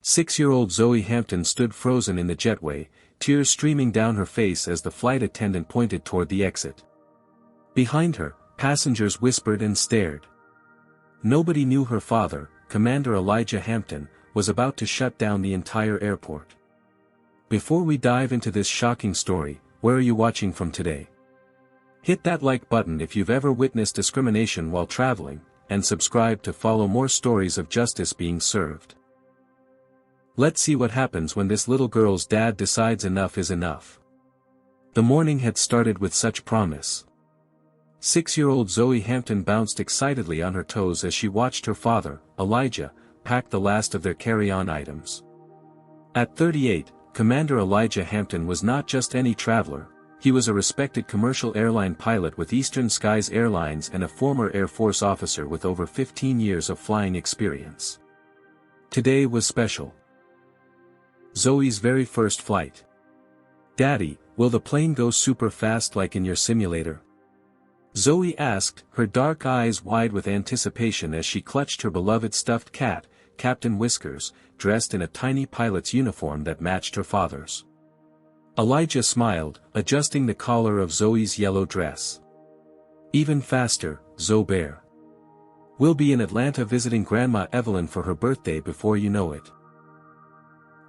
6-year-old Zoe Hampton stood frozen in the jetway, tears streaming down her face as the flight attendant pointed toward the exit. Behind her, passengers whispered and stared. Nobody knew her father, Commander Elijah Hampton, was about to shut down the entire airport. Before we dive into this shocking story, where are you watching from today? Hit that like button if you've ever witnessed discrimination while traveling, and subscribe to follow more stories of justice being served. Let's see what happens when this little girl's dad decides enough is enough. The morning had started with such promise. 6-year-old Zoe Hampton bounced excitedly on her toes as she watched her father, Elijah, pack the last of their carry-on items. At 38, Commander Elijah Hampton was not just any traveler, he was a respected commercial airline pilot with Eastern Skies Airlines and a former Air Force officer with over 15 years of flying experience. Today was special. Zoe's very first flight. "Daddy, will the plane go super fast like in your simulator?" Zoe asked, her dark eyes wide with anticipation as she clutched her beloved stuffed cat, Captain Whiskers, dressed in a tiny pilot's uniform that matched her father's. Elijah smiled, adjusting the collar of Zoe's yellow dress. "Even faster, Zoe Bear. We'll be in Atlanta visiting Grandma Evelyn for her birthday before you know it."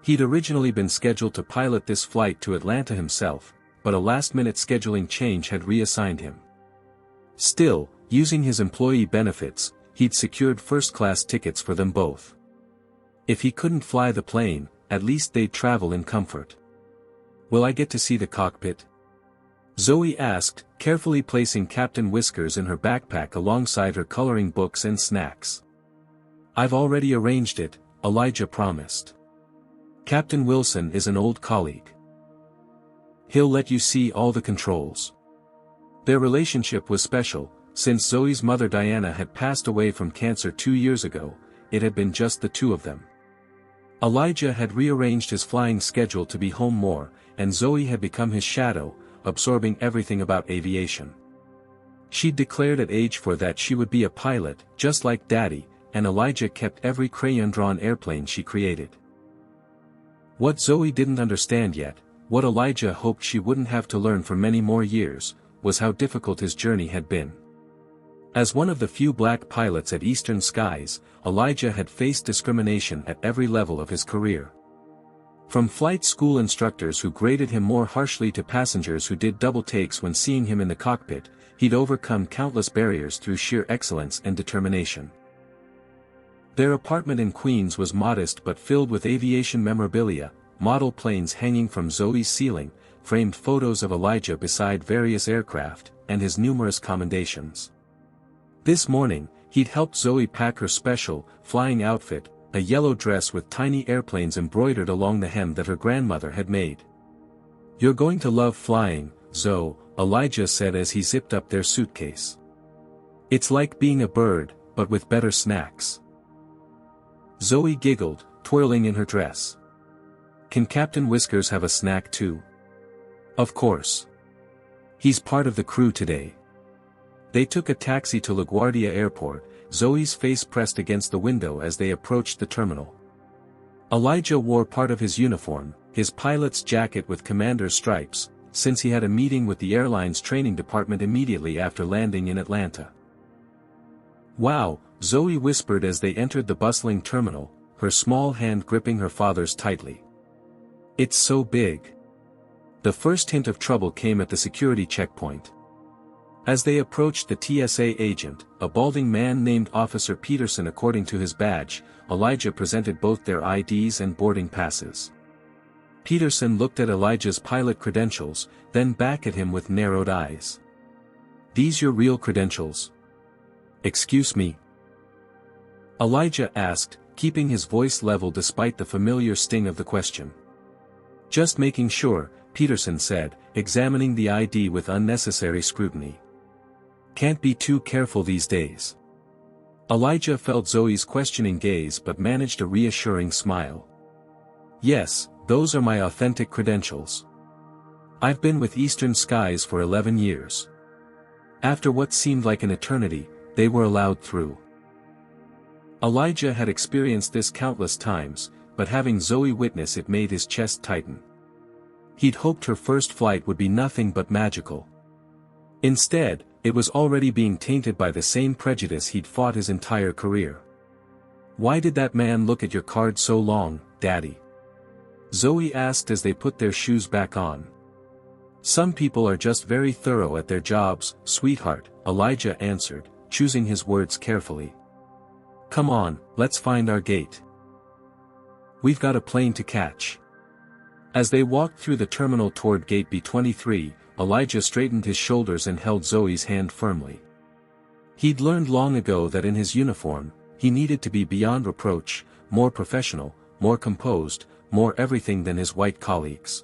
He'd originally been scheduled to pilot this flight to Atlanta himself, but a last-minute scheduling change had reassigned him. Still, using his employee benefits, he'd secured first-class tickets for them both. If he couldn't fly the plane, at least they'd travel in comfort. "Will I get to see the cockpit?" Zoe asked, carefully placing Captain Whiskers in her backpack alongside her coloring books and snacks. "I've already arranged it," Elijah promised. "Captain Wilson is an old colleague. He'll let you see all the controls." Their relationship was special. Since Zoe's mother Diana had passed away from cancer 2 years ago, it had been just the two of them. Elijah had rearranged his flying schedule to be home more, and Zoe had become his shadow, absorbing everything about aviation. She'd declared at age 4 that she would be a pilot, just like Daddy, and Elijah kept every crayon-drawn airplane she created. What Zoe didn't understand yet, what Elijah hoped she wouldn't have to learn for many more years, was how difficult his journey had been. As one of the few black pilots at Eastern Skies, Elijah had faced discrimination at every level of his career. From flight school instructors who graded him more harshly to passengers who did double takes when seeing him in the cockpit, he'd overcome countless barriers through sheer excellence and determination. Their apartment in Queens was modest but filled with aviation memorabilia, model planes hanging from Zoe's ceiling, framed photos of Elijah beside various aircraft, and his numerous commendations. This morning, he'd helped Zoe pack her special, flying outfit, a yellow dress with tiny airplanes embroidered along the hem that her grandmother had made. "You're going to love flying, Zoe," Elijah said as he zipped up their suitcase. "It's like being a bird, but with better snacks." Zoe giggled, twirling in her dress. "Can Captain Whiskers have a snack too?" "Of course. He's part of the crew today." They took a taxi to LaGuardia Airport, Zoe's face pressed against the window as they approached the terminal. Elijah wore part of his uniform, his pilot's jacket with commander's stripes, since he had a meeting with the airline's training department immediately after landing in Atlanta. "Wow," Zoe whispered as they entered the bustling terminal, her small hand gripping her father's tightly. "It's so big." The first hint of trouble came at the security checkpoint. As they approached the TSA agent, a balding man named Officer Peterson according to his badge, Elijah presented both their IDs and boarding passes. Peterson looked at Elijah's pilot credentials, then back at him with narrowed eyes. "These your real credentials?" "Excuse me?" Elijah asked, keeping his voice level despite the familiar sting of the question. "Just making sure," Peterson said, examining the ID with unnecessary scrutiny. "Can't be too careful these days." Elijah felt Zoe's questioning gaze but managed a reassuring smile. "Yes, those are my authentic credentials. I've been with Eastern Skies for 11 years. After what seemed like an eternity, they were allowed through." Elijah had experienced this countless times, but having Zoe witness it made his chest tighten. He'd hoped her first flight would be nothing but magical. Instead, it was already being tainted by the same prejudice he'd fought his entire career. "Why did that man look at your card so long, Daddy?" Zoe asked as they put their shoes back on. "Some people are just very thorough at their jobs, sweetheart," Elijah answered, choosing his words carefully. "Come on, let's find our gate. We've got a plane to catch." As they walked through the terminal toward gate B-23, Elijah straightened his shoulders and held Zoe's hand firmly. He'd learned long ago that in his uniform, he needed to be beyond reproach, more professional, more composed, more everything than his white colleagues.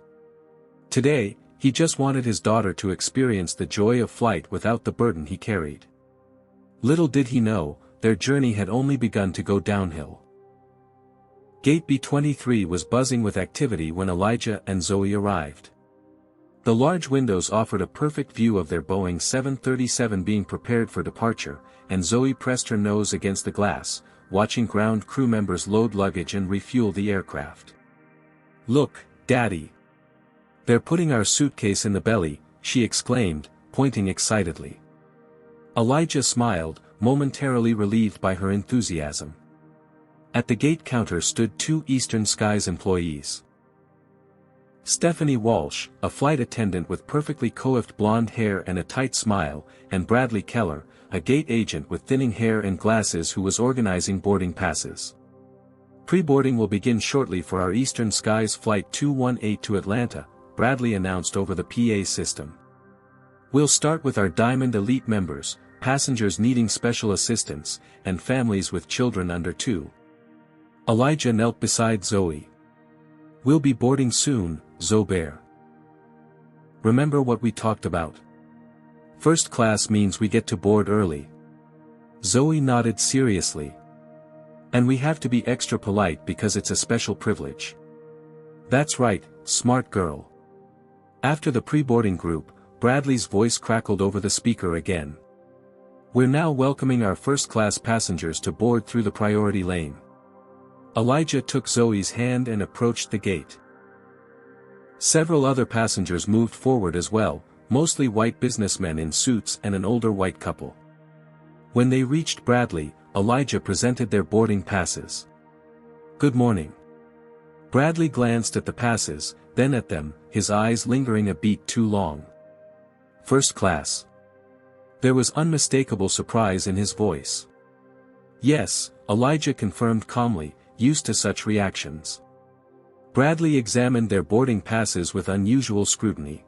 Today, he just wanted his daughter to experience the joy of flight without the burden he carried. Little did he know, their journey had only begun to go downhill. Gate B-23 was buzzing with activity when Elijah and Zoe arrived. The large windows offered a perfect view of their Boeing 737 being prepared for departure, and Zoe pressed her nose against the glass, watching ground crew members load luggage and refuel the aircraft. "Look, Daddy. They're putting our suitcase in the belly," she exclaimed, pointing excitedly. Elijah smiled, momentarily relieved by her enthusiasm. At the gate counter stood two Eastern Skies employees. Stephanie Walsh, a flight attendant with perfectly coiffed blonde hair and a tight smile, and Bradley Keller, a gate agent with thinning hair and glasses who was organizing boarding passes. "Pre-boarding will begin shortly for our Eastern Skies Flight 218 to Atlanta," Bradley announced over the PA system. "We'll start with our Diamond Elite members, passengers needing special assistance, and families with children under 2. Elijah knelt beside Zoe. "We'll be boarding soon, Zoe. Remember what we talked about? First class means we get to board early." Zoe nodded seriously. "And we have to be extra polite because it's a special privilege." "That's right, smart girl." After the pre-boarding group, Bradley's voice crackled over the speaker again. "We're now welcoming our first-class passengers to board through the priority lane." Elijah took Zoe's hand and approached the gate. Several other passengers moved forward as well, mostly white businessmen in suits and an older white couple. When they reached Bradley, Elijah presented their boarding passes. "Good morning." Bradley glanced at the passes, then at them, his eyes lingering a beat too long. "First class." There was unmistakable surprise in his voice. "Yes," Elijah confirmed calmly, used to such reactions. Bradley examined their boarding passes with unusual scrutiny.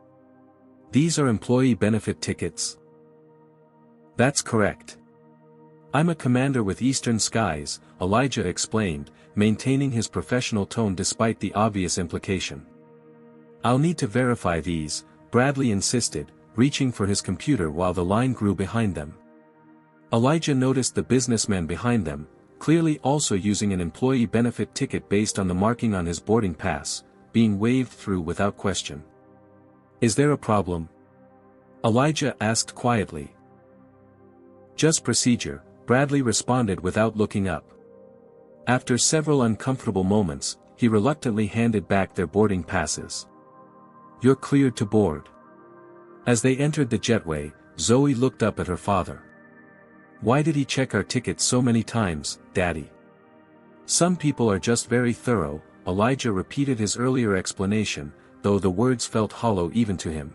"These are employee benefit tickets?" "That's correct. I'm a commander with Eastern Skies," Elijah explained, maintaining his professional tone despite the obvious implication. "I'll need to verify these," Bradley insisted, reaching for his computer while the line grew behind them. Elijah noticed the businessman behind them, clearly also using an employee benefit ticket based on the marking on his boarding pass, being waved through without question. "Is there a problem?" Elijah asked quietly. "Just procedure," Bradley responded without looking up. After several uncomfortable moments, he reluctantly handed back their boarding passes. "You're cleared to board." As they entered the jetway, Zoe looked up at her father. "Why did he check our tickets so many times, Daddy?" "Some people are just very thorough," Elijah repeated his earlier explanation, though the words felt hollow even to him.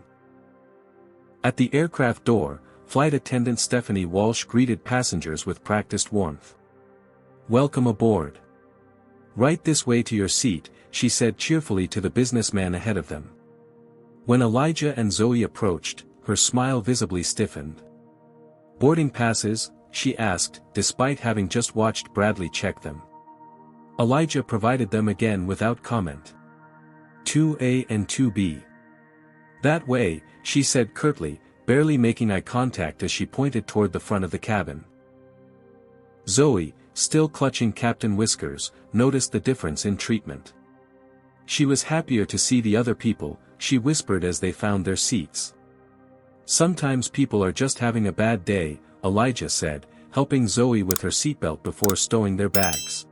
At the aircraft door, flight attendant Stephanie Walsh greeted passengers with practiced warmth. "Welcome aboard. Right this way to your seat," she said cheerfully to the businessman ahead of them. When Elijah and Zoe approached, her smile visibly stiffened. "Boarding passes?" she asked, despite having just watched Bradley check them. Elijah provided them again without comment. 2A and 2B. "That way," she said curtly, barely making eye contact as she pointed toward the front of the cabin. Zoe, still clutching Captain Whiskers, noticed the difference in treatment. She was happier to see the other people, she whispered as they found their seats. "Sometimes people are just having a bad day," Elijah said, helping Zoe with her seatbelt before stowing their bags.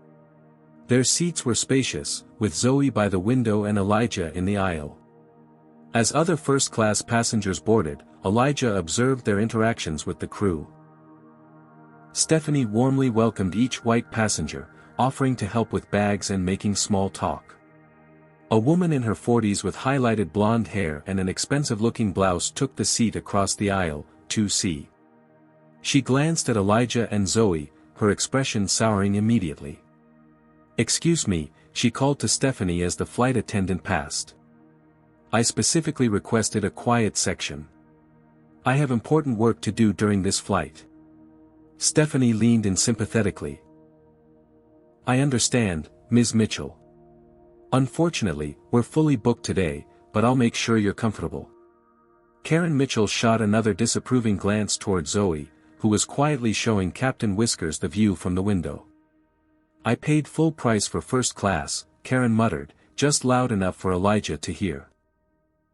Their seats were spacious, with Zoe by the window and Elijah in the aisle. As other first-class passengers boarded, Elijah observed their interactions with the crew. Stephanie warmly welcomed each white passenger, offering to help with bags and making small talk. A woman in her 40s with highlighted blonde hair and an expensive-looking blouse took the seat across the aisle, 2C. She glanced at Elijah and Zoe, her expression souring immediately. "Excuse me," she called to Stephanie as the flight attendant passed. "I specifically requested a quiet section. I have important work to do during this flight." Stephanie leaned in sympathetically. "I understand, Ms. Mitchell. Unfortunately, we're fully booked today, but I'll make sure you're comfortable." Karen Mitchell shot another disapproving glance toward Zoe, who was quietly showing Captain Whiskers the view from the window. "I paid full price for first class," Karen muttered, just loud enough for Elijah to hear.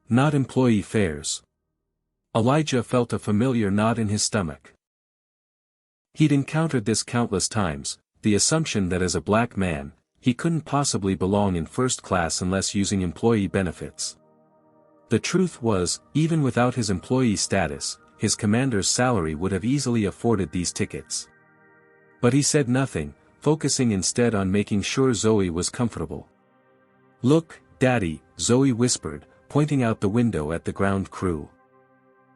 "Not employee fares." Elijah felt a familiar knot in his stomach. He'd encountered this countless times, the assumption that as a black man, he couldn't possibly belong in first class unless using employee benefits. The truth was, even without his employee status, his commander's salary would have easily afforded these tickets. But he said nothing, focusing instead on making sure Zoe was comfortable. "Look, Daddy," Zoe whispered, pointing out the window at the ground crew.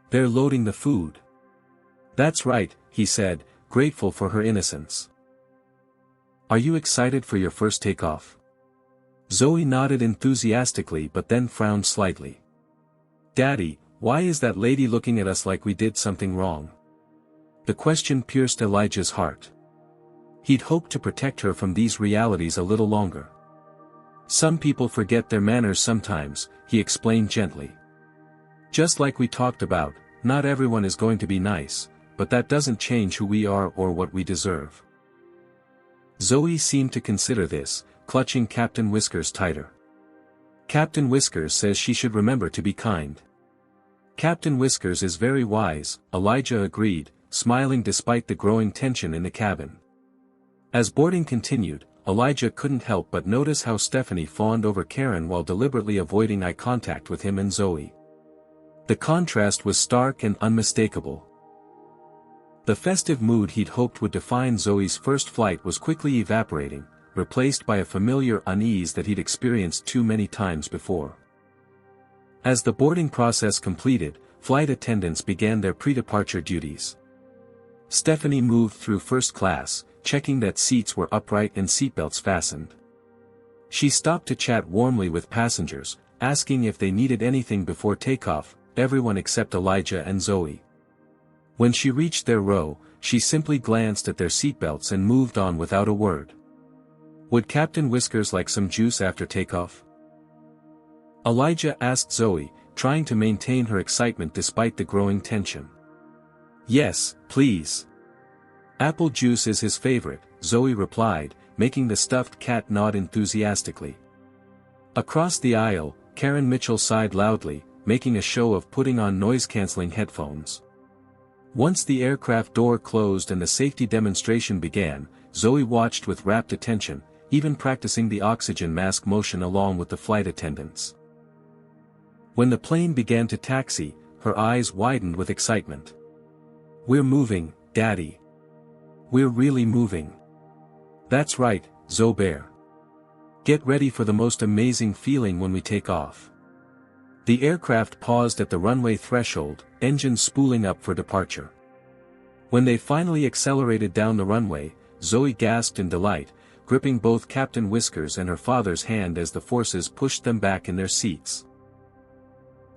"They're loading the food." "That's right," he said, grateful for her innocence. "Are you excited for your first takeoff?" Zoe nodded enthusiastically but then frowned slightly. "Daddy, why is that lady looking at us like we did something wrong?" The question pierced Elijah's heart. He'd hoped to protect her from these realities a little longer. "Some people forget their manners sometimes," he explained gently. "Just like we talked about, not everyone is going to be nice, but that doesn't change who we are or what we deserve." Zoe seemed to consider this, clutching Captain Whiskers tighter. "Captain Whiskers says she should remember to be kind." "Captain Whiskers is very wise," Elijah agreed, smiling despite the growing tension in the cabin. As boarding continued, Elijah couldn't help but notice how Stephanie fawned over Karen while deliberately avoiding eye contact with him and Zoe. The contrast was stark and unmistakable. The festive mood he'd hoped would define Zoe's first flight was quickly evaporating, replaced by a familiar unease that he'd experienced too many times before. As the boarding process completed, flight attendants began their pre-departure duties. Stephanie moved through first class, checking that seats were upright and seatbelts fastened. She stopped to chat warmly with passengers, asking if they needed anything before takeoff, everyone except Elijah and Zoe. When she reached their row, she simply glanced at their seatbelts and moved on without a word. "Would Captain Whiskers like some juice after takeoff?" Elijah asked Zoe, trying to maintain her excitement despite the growing tension. "Yes, please. Apple juice is his favorite," Zoe replied, making the stuffed cat nod enthusiastically. Across the aisle, Karen Mitchell sighed loudly, making a show of putting on noise-canceling headphones. Once the aircraft door closed and the safety demonstration began, Zoe watched with rapt attention, even practicing the oxygen mask motion along with the flight attendants. When the plane began to taxi, her eyes widened with excitement. "We're moving, Daddy. We're really moving." "That's right, Zoe. Get ready for the most amazing feeling when we take off." The aircraft paused at the runway threshold, engines spooling up for departure. When they finally accelerated down the runway, Zoe gasped in delight, gripping both Captain Whiskers and her father's hand as the forces pushed them back in their seats.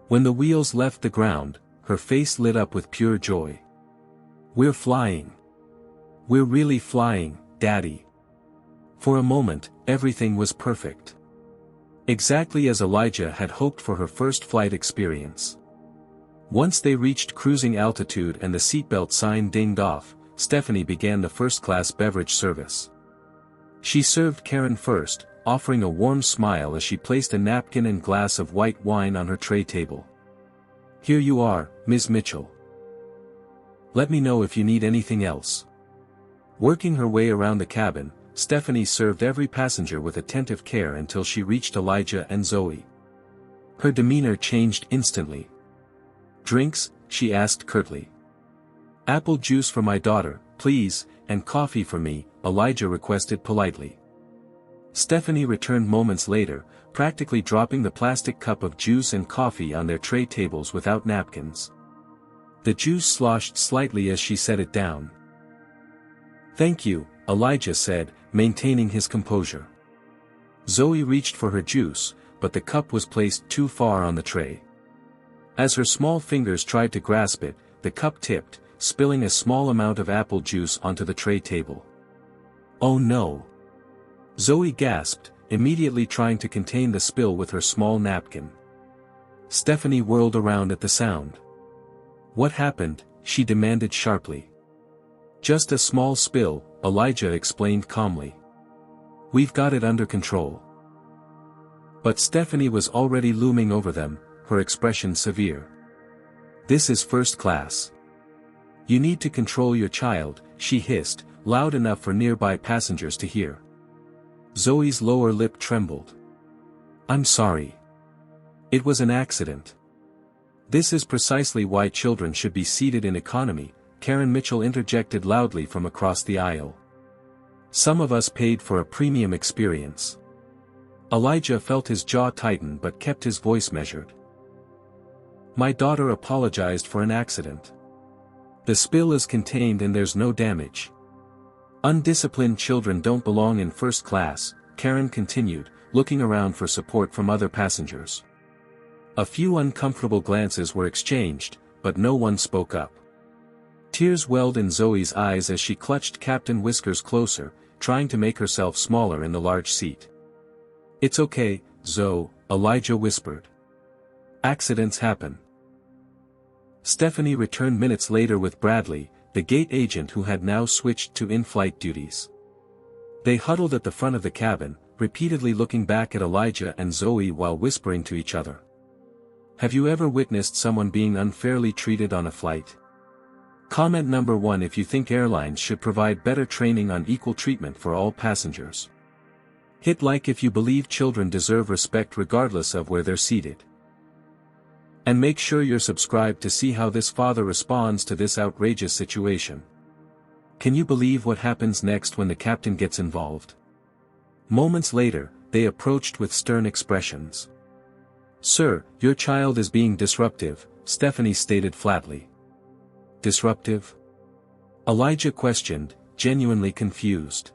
When the wheels left the ground, her face lit up with pure joy. "We're flying. We're really flying, Daddy." For a moment, everything was perfect. Exactly as Elijah had hoped for her first flight experience. Once they reached cruising altitude and the seatbelt sign dinged off, Stephanie began the first-class beverage service. She served Karen first, offering a warm smile as she placed a napkin and glass of white wine on her tray table. "Here you are, Ms. Mitchell. Let me know if you need anything else." Working her way around the cabin, Stephanie served every passenger with attentive care until she reached Elijah and Zoe. Her demeanor changed instantly. "Drinks?" she asked curtly. "Apple juice for my daughter, please, and coffee for me," Elijah requested politely. Stephanie returned moments later, practically dropping the plastic cup of juice and coffee on their tray tables without napkins. The juice sloshed slightly as she set it down. "Thank you," Elijah said, maintaining his composure. Zoe reached for her juice, but the cup was placed too far on the tray. As her small fingers tried to grasp it, the cup tipped, spilling a small amount of apple juice onto the tray table. "Oh no!" Zoe gasped, immediately trying to contain the spill with her small napkin. Stephanie whirled around at the sound. "What happened?" she demanded sharply. "Just a small spill," Elijah explained calmly. "We've got it under control." But Stephanie was already looming over them, her expression severe. "This is first class. You need to control your child," she hissed, loud enough for nearby passengers to hear. Zoe's lower lip trembled. "I'm sorry. It was an accident." "This is precisely why children should be seated in economy," Karen Mitchell interjected loudly from across the aisle. "Some of us paid for a premium experience." Elijah felt his jaw tighten but kept his voice measured. "My daughter apologized for an accident. The spill is contained and there's no damage. Undisciplined children don't belong in first class," Karen continued, looking around for support from other passengers. A few uncomfortable glances were exchanged, but no one spoke up. Tears welled in Zoe's eyes as she clutched Captain Whiskers closer, trying to make herself smaller in the large seat. "It's okay, Zoe," Elijah whispered. "Accidents happen." Stephanie returned minutes later with Bradley, the gate agent who had now switched to in-flight duties. They huddled at the front of the cabin, repeatedly looking back at Elijah and Zoe while whispering to each other. "Have you ever witnessed someone being unfairly treated on a flight? Comment number 1 if you think airlines should provide better training on equal treatment for all passengers. Hit like if you believe children deserve respect regardless of where they're seated. And make sure you're subscribed to see how this father responds to this outrageous situation. Can you believe what happens next when the captain gets involved?" Moments later, they approached with stern expressions. "Sir, your child is being disruptive," Stephanie stated flatly. "Disruptive?" Elijah questioned, genuinely confused.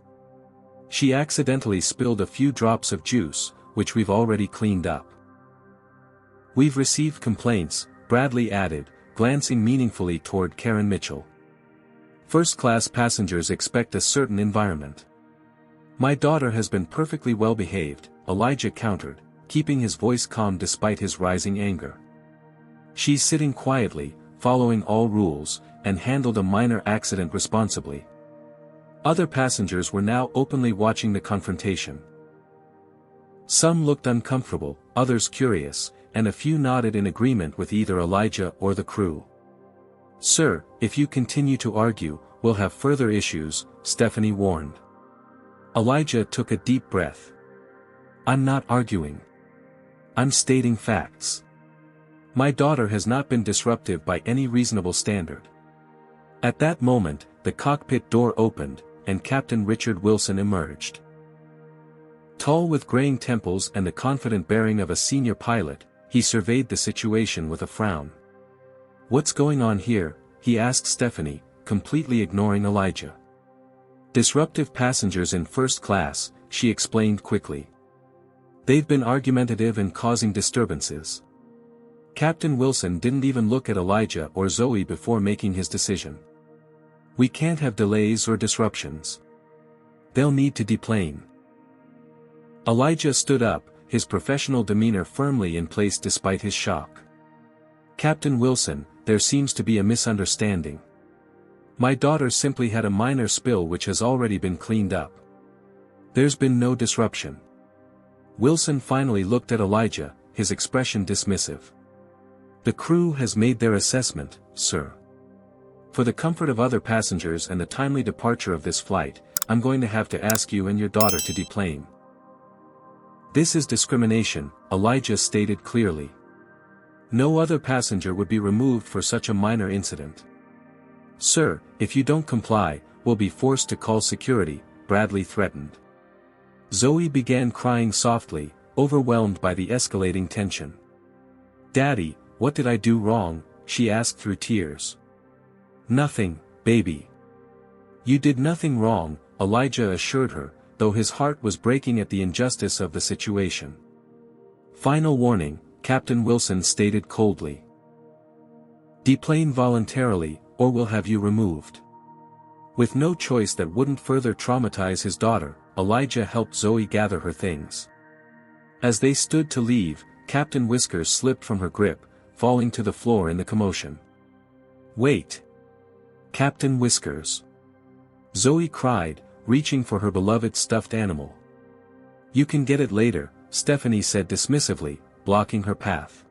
"She accidentally spilled a few drops of juice, which we've already cleaned up." "We've received complaints," Bradley added, glancing meaningfully toward Karen Mitchell. "First-class passengers expect a certain environment." "My daughter has been perfectly well behaved," Elijah countered, keeping his voice calm despite his rising anger. "She's sitting quietly, following all rules, and handled a minor accident responsibly." Other passengers were now openly watching the confrontation. Some looked uncomfortable, others curious, and a few nodded in agreement with either Elijah or the crew. "Sir, if you continue to argue, we'll have further issues," Stephanie warned. Elijah took a deep breath. "I'm not arguing. I'm stating facts. My daughter has not been disruptive by any reasonable standard." At that moment, the cockpit door opened, and Captain Richard Wilson emerged. Tall with graying temples and the confident bearing of a senior pilot, he surveyed the situation with a frown. "What's going on here?" he asked Stephanie, completely ignoring Elijah. "Disruptive passengers in first class," she explained quickly. "They've been argumentative and causing disturbances." Captain Wilson didn't even look at Elijah or Zoe before making his decision. "We can't have delays or disruptions. They'll need to deplane." Elijah stood up, his professional demeanor firmly in place despite his shock. "Captain Wilson, there seems to be a misunderstanding. My daughter simply had a minor spill which has already been cleaned up. There's been no disruption." Wilson finally looked at Elijah, his expression dismissive. "The crew has made their assessment, sir. For the comfort of other passengers and the timely departure of this flight, I'm going to have to ask you and your daughter to deplane. This is discrimination, Elijah stated clearly. No other passenger would be removed for such a minor incident. Sir, if you don't comply, we'll be forced to call security, Bradley threatened. Zoe began crying softly, overwhelmed by the escalating tension. Daddy, what did I do wrong? She asked through tears. Nothing, baby. You did nothing wrong, Elijah assured her, though his heart was breaking at the injustice of the situation. Final warning, Captain Wilson stated coldly. Deplane voluntarily, or we'll have you removed. With no choice that wouldn't further traumatize his daughter, Elijah helped Zoe gather her things. As they stood to leave, Captain Whiskers slipped from her grip, falling to the floor in the commotion. Wait! Captain Whiskers! Zoe cried, reaching for her beloved stuffed animal. You can get it later, Stephanie said dismissively, blocking her path.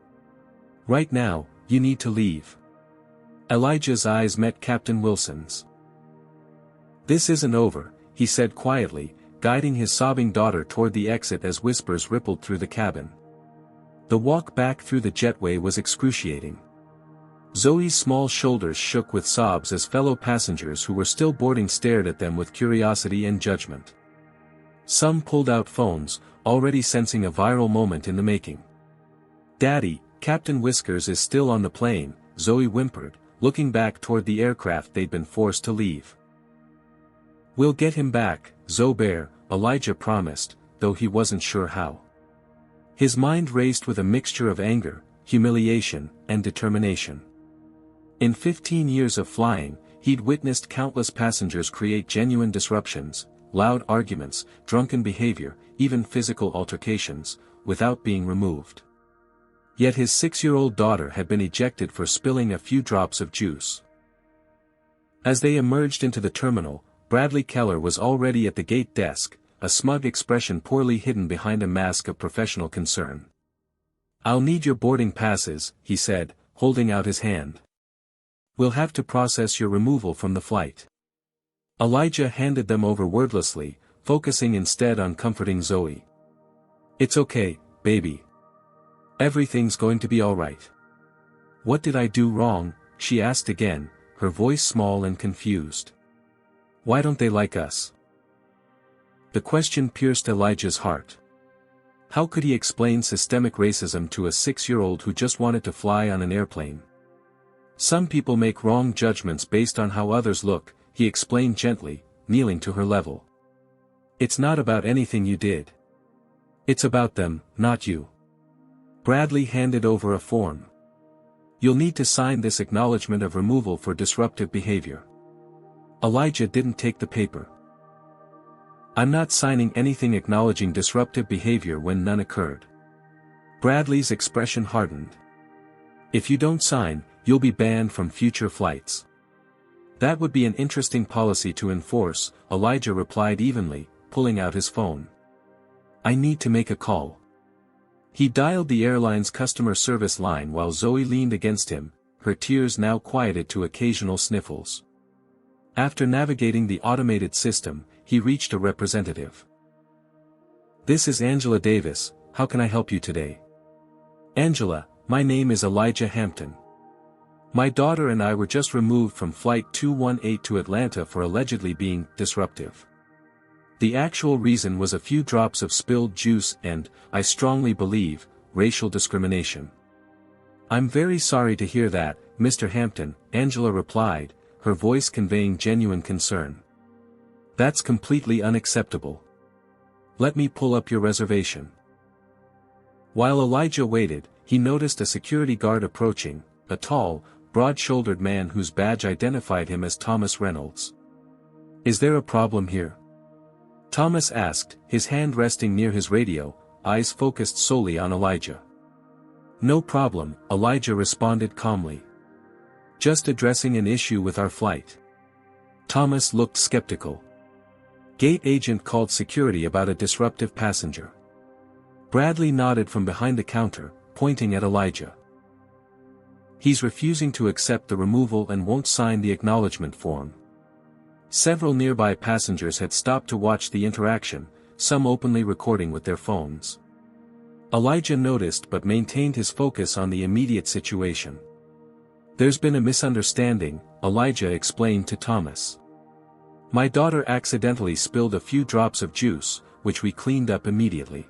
Right now, you need to leave. Elijah's eyes met Captain Wilson's. This isn't over, he said quietly, guiding his sobbing daughter toward the exit as whispers rippled through the cabin. The walk back through the jetway was excruciating. Zoe's small shoulders shook with sobs as fellow passengers who were still boarding stared at them with curiosity and judgment. Some pulled out phones, already sensing a viral moment in the making. Daddy, Captain Whiskers is still on the plane, Zoe whimpered, looking back toward the aircraft they'd been forced to leave. We'll get him back, Zoe, Elijah promised, though he wasn't sure how. His mind raced with a mixture of anger, humiliation, and determination. In 15 years of flying, he'd witnessed countless passengers create genuine disruptions, loud arguments, drunken behavior, even physical altercations, without being removed. Yet his 6-year-old daughter had been ejected for spilling a few drops of juice. As they emerged into the terminal, Bradley Keller was already at the gate desk, a smug expression poorly hidden behind a mask of professional concern. I'll need your boarding passes, he said, holding out his hand. We'll have to process your removal from the flight. Elijah handed them over wordlessly, focusing instead on comforting Zoe. It's okay, baby. Everything's going to be all right. What did I do wrong? She asked again, her voice small and confused. Why don't they like us? The question pierced Elijah's heart. How could he explain systemic racism to a 6-year-old who just wanted to fly on an airplane? Some people make wrong judgments based on how others look, he explained gently, kneeling to her level. It's not about anything you did. It's about them, not you. Bradley handed over a form. You'll need to sign this acknowledgement of removal for disruptive behavior. Elijah didn't take the paper. I'm not signing anything acknowledging disruptive behavior when none occurred. Bradley's expression hardened. If you don't sign, you'll be banned from future flights. That would be an interesting policy to enforce, Elijah replied evenly, pulling out his phone. I need to make a call. He dialed the airline's customer service line while Zoe leaned against him, her tears now quieted to occasional sniffles. After navigating the automated system, he reached a representative. This is Angela Davis, how can I help you today? Angela, my name is Elijah Hampton. My daughter and I were just removed from Flight 218 to Atlanta for allegedly being disruptive. The actual reason was a few drops of spilled juice and, I strongly believe, racial discrimination. I'm very sorry to hear that, Mr. Hampton, Angela replied, her voice conveying genuine concern. That's completely unacceptable. Let me pull up your reservation. While Elijah waited, he noticed a security guard approaching, a tall, broad-shouldered man whose badge identified him as Thomas Reynolds. Is there a problem here? Thomas asked, his hand resting near his radio, eyes focused solely on Elijah. No problem, Elijah responded calmly. Just addressing an issue with our flight. Thomas looked skeptical. Gate agent called security about a disruptive passenger. Bradley nodded from behind the counter, pointing at Elijah. He's refusing to accept the removal and won't sign the acknowledgement form. Several nearby passengers had stopped to watch the interaction, some openly recording with their phones. Elijah noticed but maintained his focus on the immediate situation. "There's been a misunderstanding," Elijah explained to Thomas. "My daughter accidentally spilled a few drops of juice, which we cleaned up immediately."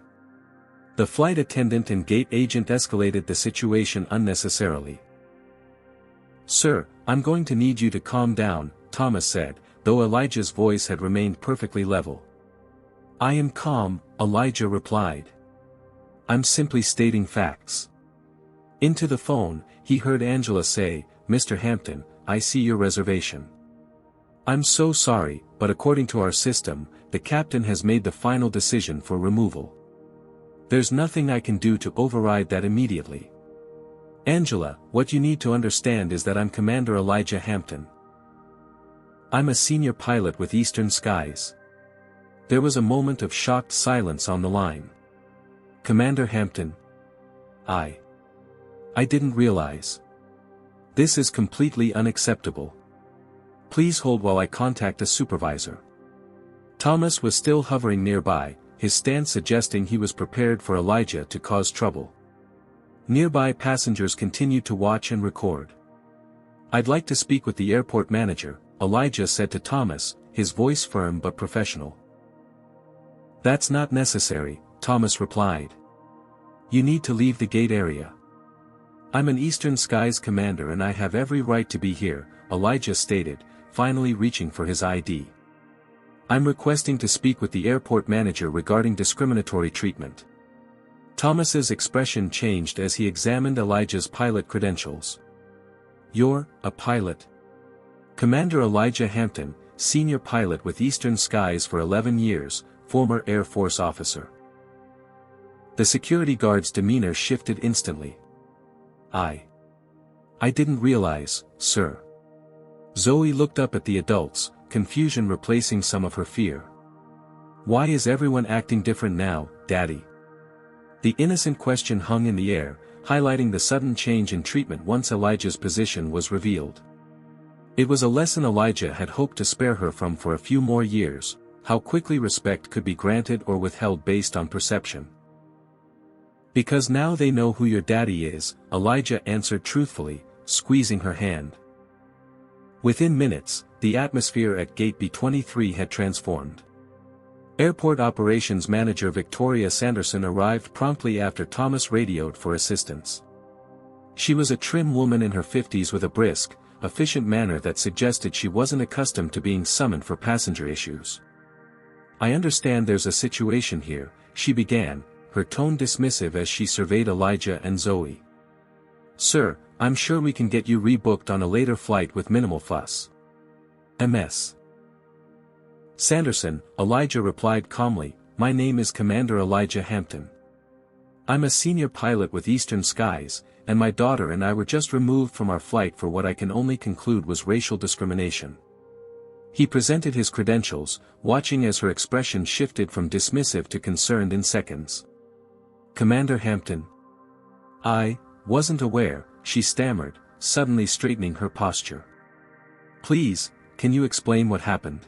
The flight attendant and gate agent escalated the situation unnecessarily. "Sir, I'm going to need you to calm down," Thomas said, though Elijah's voice had remained perfectly level. "I am calm," Elijah replied. "I'm simply stating facts." Into the phone, he heard Angela say, "Mr. Hampton, I see your reservation. I'm so sorry, but according to our system, the captain has made the final decision for removal. There's nothing I can do to override that immediately. Angela, what you need to understand is that I'm Commander Elijah Hampton. I'm a senior pilot with Eastern Skies." There was a moment of shocked silence on the line. "Commander Hampton? I didn't realize. This is completely unacceptable. Please hold while I contact a supervisor." Thomas was still hovering nearby, his stance suggesting he was prepared for Elijah to cause trouble. Nearby passengers continued to watch and record. "I'd like to speak with the airport manager," Elijah said to Thomas, his voice firm but professional. "That's not necessary," Thomas replied. "You need to leave the gate area." "I'm an Eastern Skies commander and I have every right to be here," Elijah stated, finally reaching for his ID. "I'm requesting to speak with the airport manager regarding discriminatory treatment." Thomas's expression changed as he examined Elijah's pilot credentials. "You're a pilot?" "Commander Elijah Hampton, senior pilot with Eastern Skies for 11 years, former Air Force officer." The security guard's demeanor shifted instantly. I didn't realize, sir." Zoe looked up at the adults, confusion replacing some of her fear. "Why is everyone acting different now, Daddy?" The innocent question hung in the air, highlighting the sudden change in treatment once Elijah's position was revealed. It was a lesson Elijah had hoped to spare her from for a few more years, how quickly respect could be granted or withheld based on perception. "Because now they know who your daddy is," Elijah answered truthfully, squeezing her hand. Within minutes, the atmosphere at Gate B23 had transformed. Airport Operations Manager Victoria Sanderson arrived promptly after Thomas radioed for assistance. She was a trim woman in her 50s with a brisk, efficient manner that suggested she wasn't accustomed to being summoned for passenger issues. "I understand there's a situation here," she began, her tone dismissive as she surveyed Elijah and Zoe. "Sir, I'm sure we can get you rebooked on a later flight with minimal fuss. Ms. Sanderson," Elijah replied calmly, "my name is Commander Elijah Hampton. I'm a senior pilot with Eastern Skies, and my daughter and I were just removed from our flight for what I can only conclude was racial discrimination." He presented his credentials, watching as her expression shifted from dismissive to concerned in seconds. "Commander Hampton? I wasn't aware," she stammered, suddenly straightening her posture. "Please, can you explain what happened?"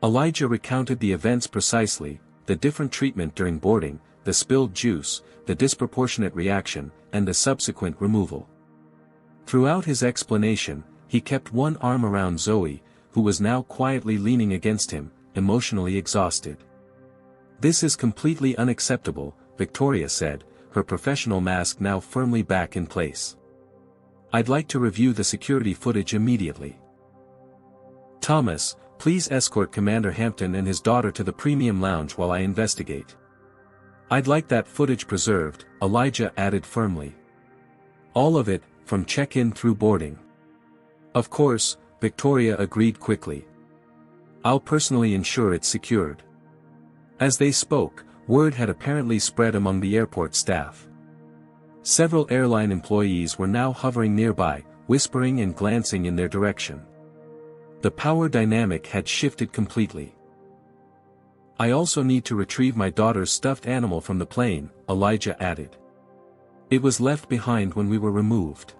Elijah recounted the events precisely, the different treatment during boarding, the spilled juice, the disproportionate reaction, and the subsequent removal. Throughout his explanation, he kept one arm around Zoe, who was now quietly leaning against him, emotionally exhausted. "This is completely unacceptable," Victoria said, her professional mask now firmly back in place. "I'd like to review the security footage immediately. Thomas, please escort Commander Hampton and his daughter to the premium lounge while I investigate." "I'd like that footage preserved," Elijah added firmly. "All of it, from check-in through boarding." "Of course," Victoria agreed quickly. "I'll personally ensure it's secured." As they spoke, word had apparently spread among the airport staff. Several airline employees were now hovering nearby, whispering and glancing in their direction. The power dynamic had shifted completely. "I also need to retrieve my daughter's stuffed animal from the plane," Elijah added. "It was left behind when we were removed."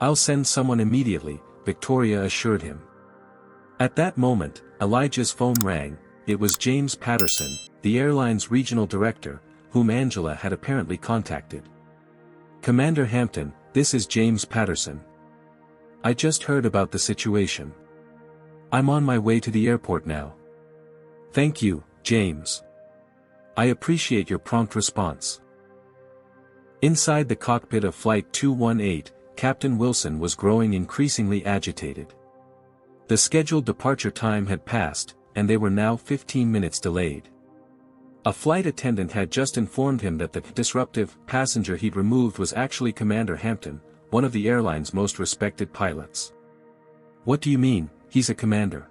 "I'll send someone immediately," Victoria assured him. At that moment, Elijah's phone rang. It was James Patterson, the airline's regional director, whom Angela had apparently contacted. "Commander Hampton, this is James Patterson. I just heard about the situation. I'm on my way to the airport now." "Thank you, James. I appreciate your prompt response." Inside the cockpit of Flight 218, Captain Wilson was growing increasingly agitated. The scheduled departure time had passed, and they were now 15 minutes delayed. A flight attendant had just informed him that the disruptive passenger he'd removed was actually Commander Hampton, one of the airline's most respected pilots. "What do you mean, he's a commander?"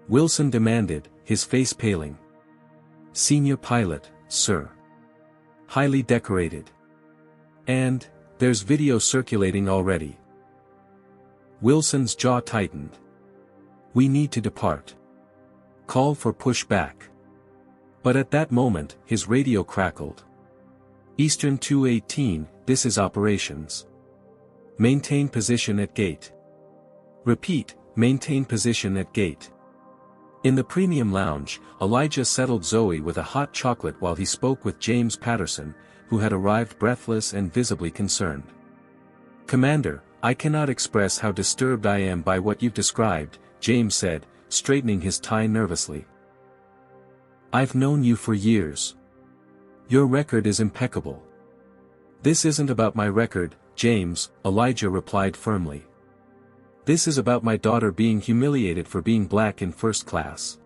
Wilson demanded, his face paling. "Senior pilot, sir. Highly decorated. And, there's video circulating already." Wilson's jaw tightened. "We need to depart. Call for pushback." But at that moment, his radio crackled. "Eastern 218, this is operations. Maintain position at gate. Repeat, maintain position at gate." In the premium lounge, Elijah settled Zoe with a hot chocolate while he spoke with James Patterson, who had arrived breathless and visibly concerned. "Commander, I cannot express how disturbed I am by what you've described," James said, straightening his tie nervously. "I've known you for years. Your record is impeccable." "This isn't about my record, James," Elijah replied firmly. "This is about my daughter being humiliated for being black in first class."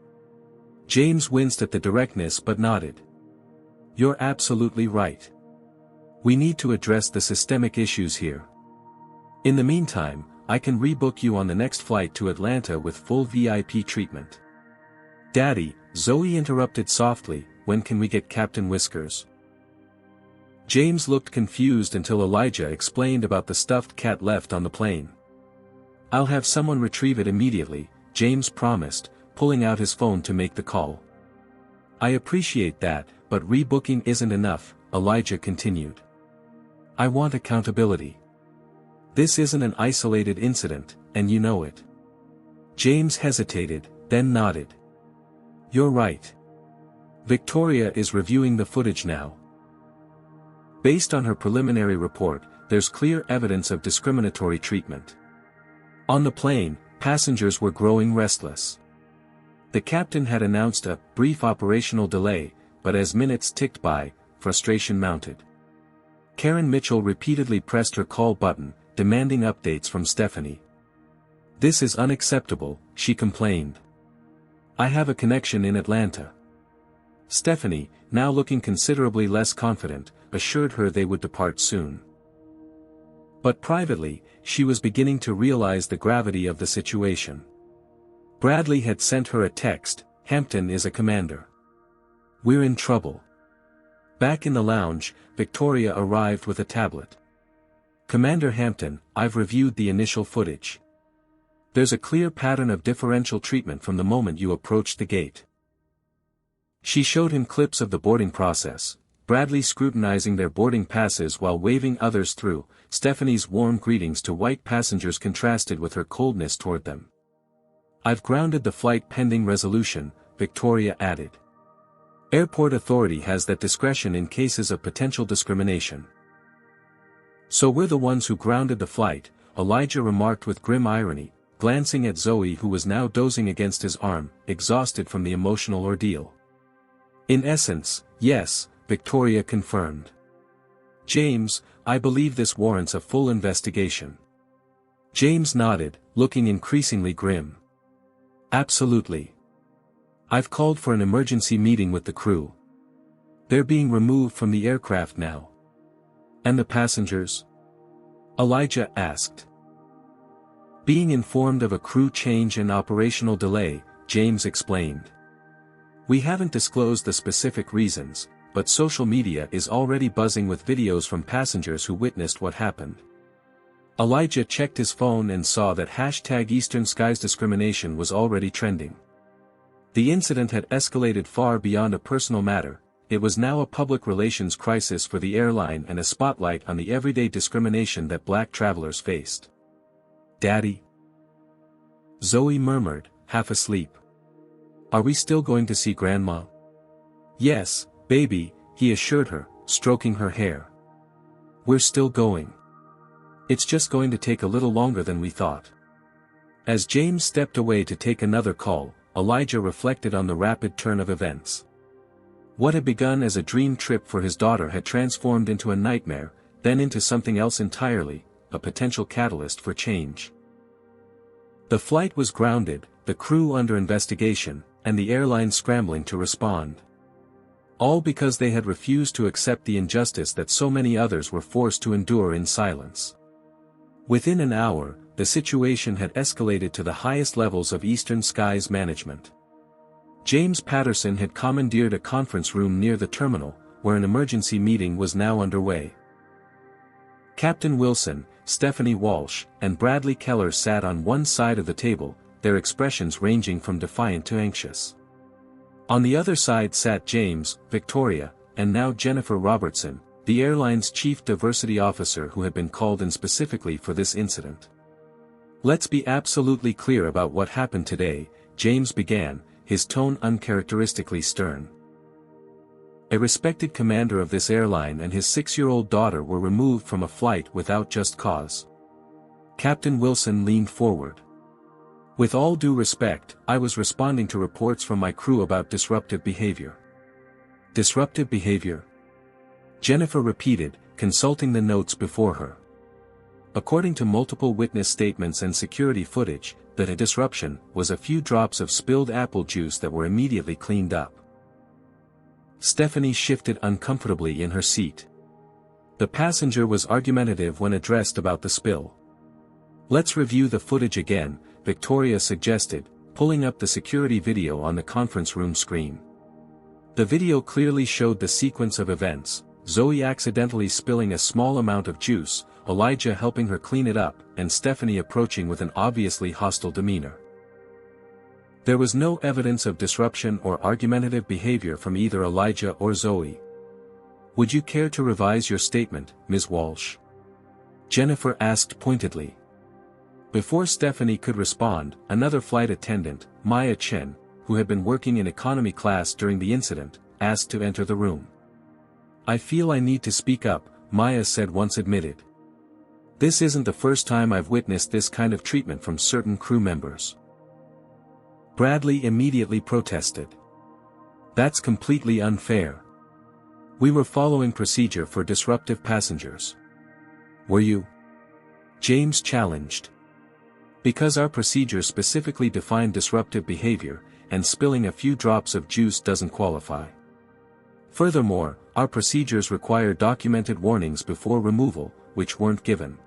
James winced at the directness but nodded. "You're absolutely right. We need to address the systemic issues here. In the meantime, I can rebook you on the next flight to Atlanta with full VIP treatment." "Daddy," Zoe interrupted softly, "when can we get Captain Whiskers?" James looked confused until Elijah explained about the stuffed cat left on the plane. "I'll have someone retrieve it immediately," James promised, pulling out his phone to make the call. "I appreciate that, but rebooking isn't enough," Elijah continued. "I want accountability. This isn't an isolated incident, and you know it." James hesitated, then nodded. "You're right. Victoria is reviewing the footage now. Based on her preliminary report, there's clear evidence of discriminatory treatment. On the plane, passengers were growing restless. The captain had announced a brief operational delay, but as minutes ticked by, frustration mounted. Karen Mitchell repeatedly pressed her call button, demanding updates from Stephanie. "This is unacceptable," she complained. "I have a connection in Atlanta." Stephanie, now looking considerably less confident, assured her they would depart soon. But privately, she was beginning to realize the gravity of the situation. Bradley had sent her a text, "Hampton is a commander. We're in trouble." Back in the lounge, Victoria arrived with a tablet. "Commander Hampton, I've reviewed the initial footage. There's a clear pattern of differential treatment from the moment you approached the gate." She showed him clips of the boarding process, Bradley scrutinizing their boarding passes while waving others through. Stephanie's warm greetings to white passengers contrasted with her coldness toward them. "I've grounded the flight pending resolution," Victoria added. "Airport authority has that discretion in cases of potential discrimination." "So we're the ones who grounded the flight," Elijah remarked with grim irony, glancing at Zoe who was now dozing against his arm, exhausted from the emotional ordeal. "In essence, yes," Victoria confirmed. "James, I believe this warrants a full investigation." James nodded, looking increasingly grim. "Absolutely. I've called for an emergency meeting with the crew. They're being removed from the aircraft now." "And the passengers?" Elijah asked. "Being informed of a crew change and operational delay," James explained. "We haven't disclosed the specific reasons, but social media is already buzzing with videos from passengers who witnessed what happened." Elijah checked his phone and saw that #Eastern Skies discrimination was already trending. The incident had escalated far beyond a personal matter, it was now a public relations crisis for the airline and a spotlight on the everyday discrimination that black travelers faced. "Daddy?" Zoe murmured, half asleep. "Are we still going to see Grandma?" "Yes, baby," he assured her, stroking her hair. "We're still going. It's just going to take a little longer than we thought." As James stepped away to take another call, Elijah reflected on the rapid turn of events. What had begun as a dream trip for his daughter had transformed into a nightmare, then into something else entirely, a potential catalyst for change. The flight was grounded, the crew under investigation, and the airline scrambling to respond. All because they had refused to accept the injustice that so many others were forced to endure in silence. Within an hour, the situation had escalated to the highest levels of Eastern Skies management. James Patterson had commandeered a conference room near the terminal, where an emergency meeting was now underway. Captain Wilson, Stephanie Walsh, and Bradley Keller sat on one side of the table, their expressions ranging from defiant to anxious. On the other side sat James, Victoria, and now Jennifer Robertson, the airline's chief diversity officer who had been called in specifically for this incident. "Let's be absolutely clear about what happened today," James began, his tone uncharacteristically stern. A respected commander of this airline and his 6-year-old daughter were removed from a flight without just cause. Captain Wilson leaned forward. "With all due respect, I was responding to reports from my crew about disruptive behavior." "Disruptive behavior?" Jennifer repeated, consulting the notes before her. According to multiple witness statements and security footage, the disruption was a few drops of spilled apple juice that were immediately cleaned up. Stephanie shifted uncomfortably in her seat. The passenger was argumentative when addressed about the spill. "Let's review the footage again," Victoria suggested, pulling up the security video on the conference room screen. The video clearly showed the sequence of events: Zoe accidentally spilling a small amount of juice, Elijah helping her clean it up, and Stephanie approaching with an obviously hostile demeanor. There was no evidence of disruption or argumentative behavior from either Elijah or Zoe. "Would you care to revise your statement, Ms. Walsh?" Jennifer asked pointedly. Before Stephanie could respond, another flight attendant, Maya Chen, who had been working in economy class during the incident, asked to enter the room. "I feel I need to speak up," Maya said once admitted. "This isn't the first time I've witnessed this kind of treatment from certain crew members." Bradley immediately protested. "That's completely unfair. We were following procedure for disruptive passengers." "Were you?" James challenged. "Because our procedure specifically defined disruptive behavior, and spilling a few drops of juice doesn't qualify. Furthermore, our procedures require documented warnings before removal, which weren't given."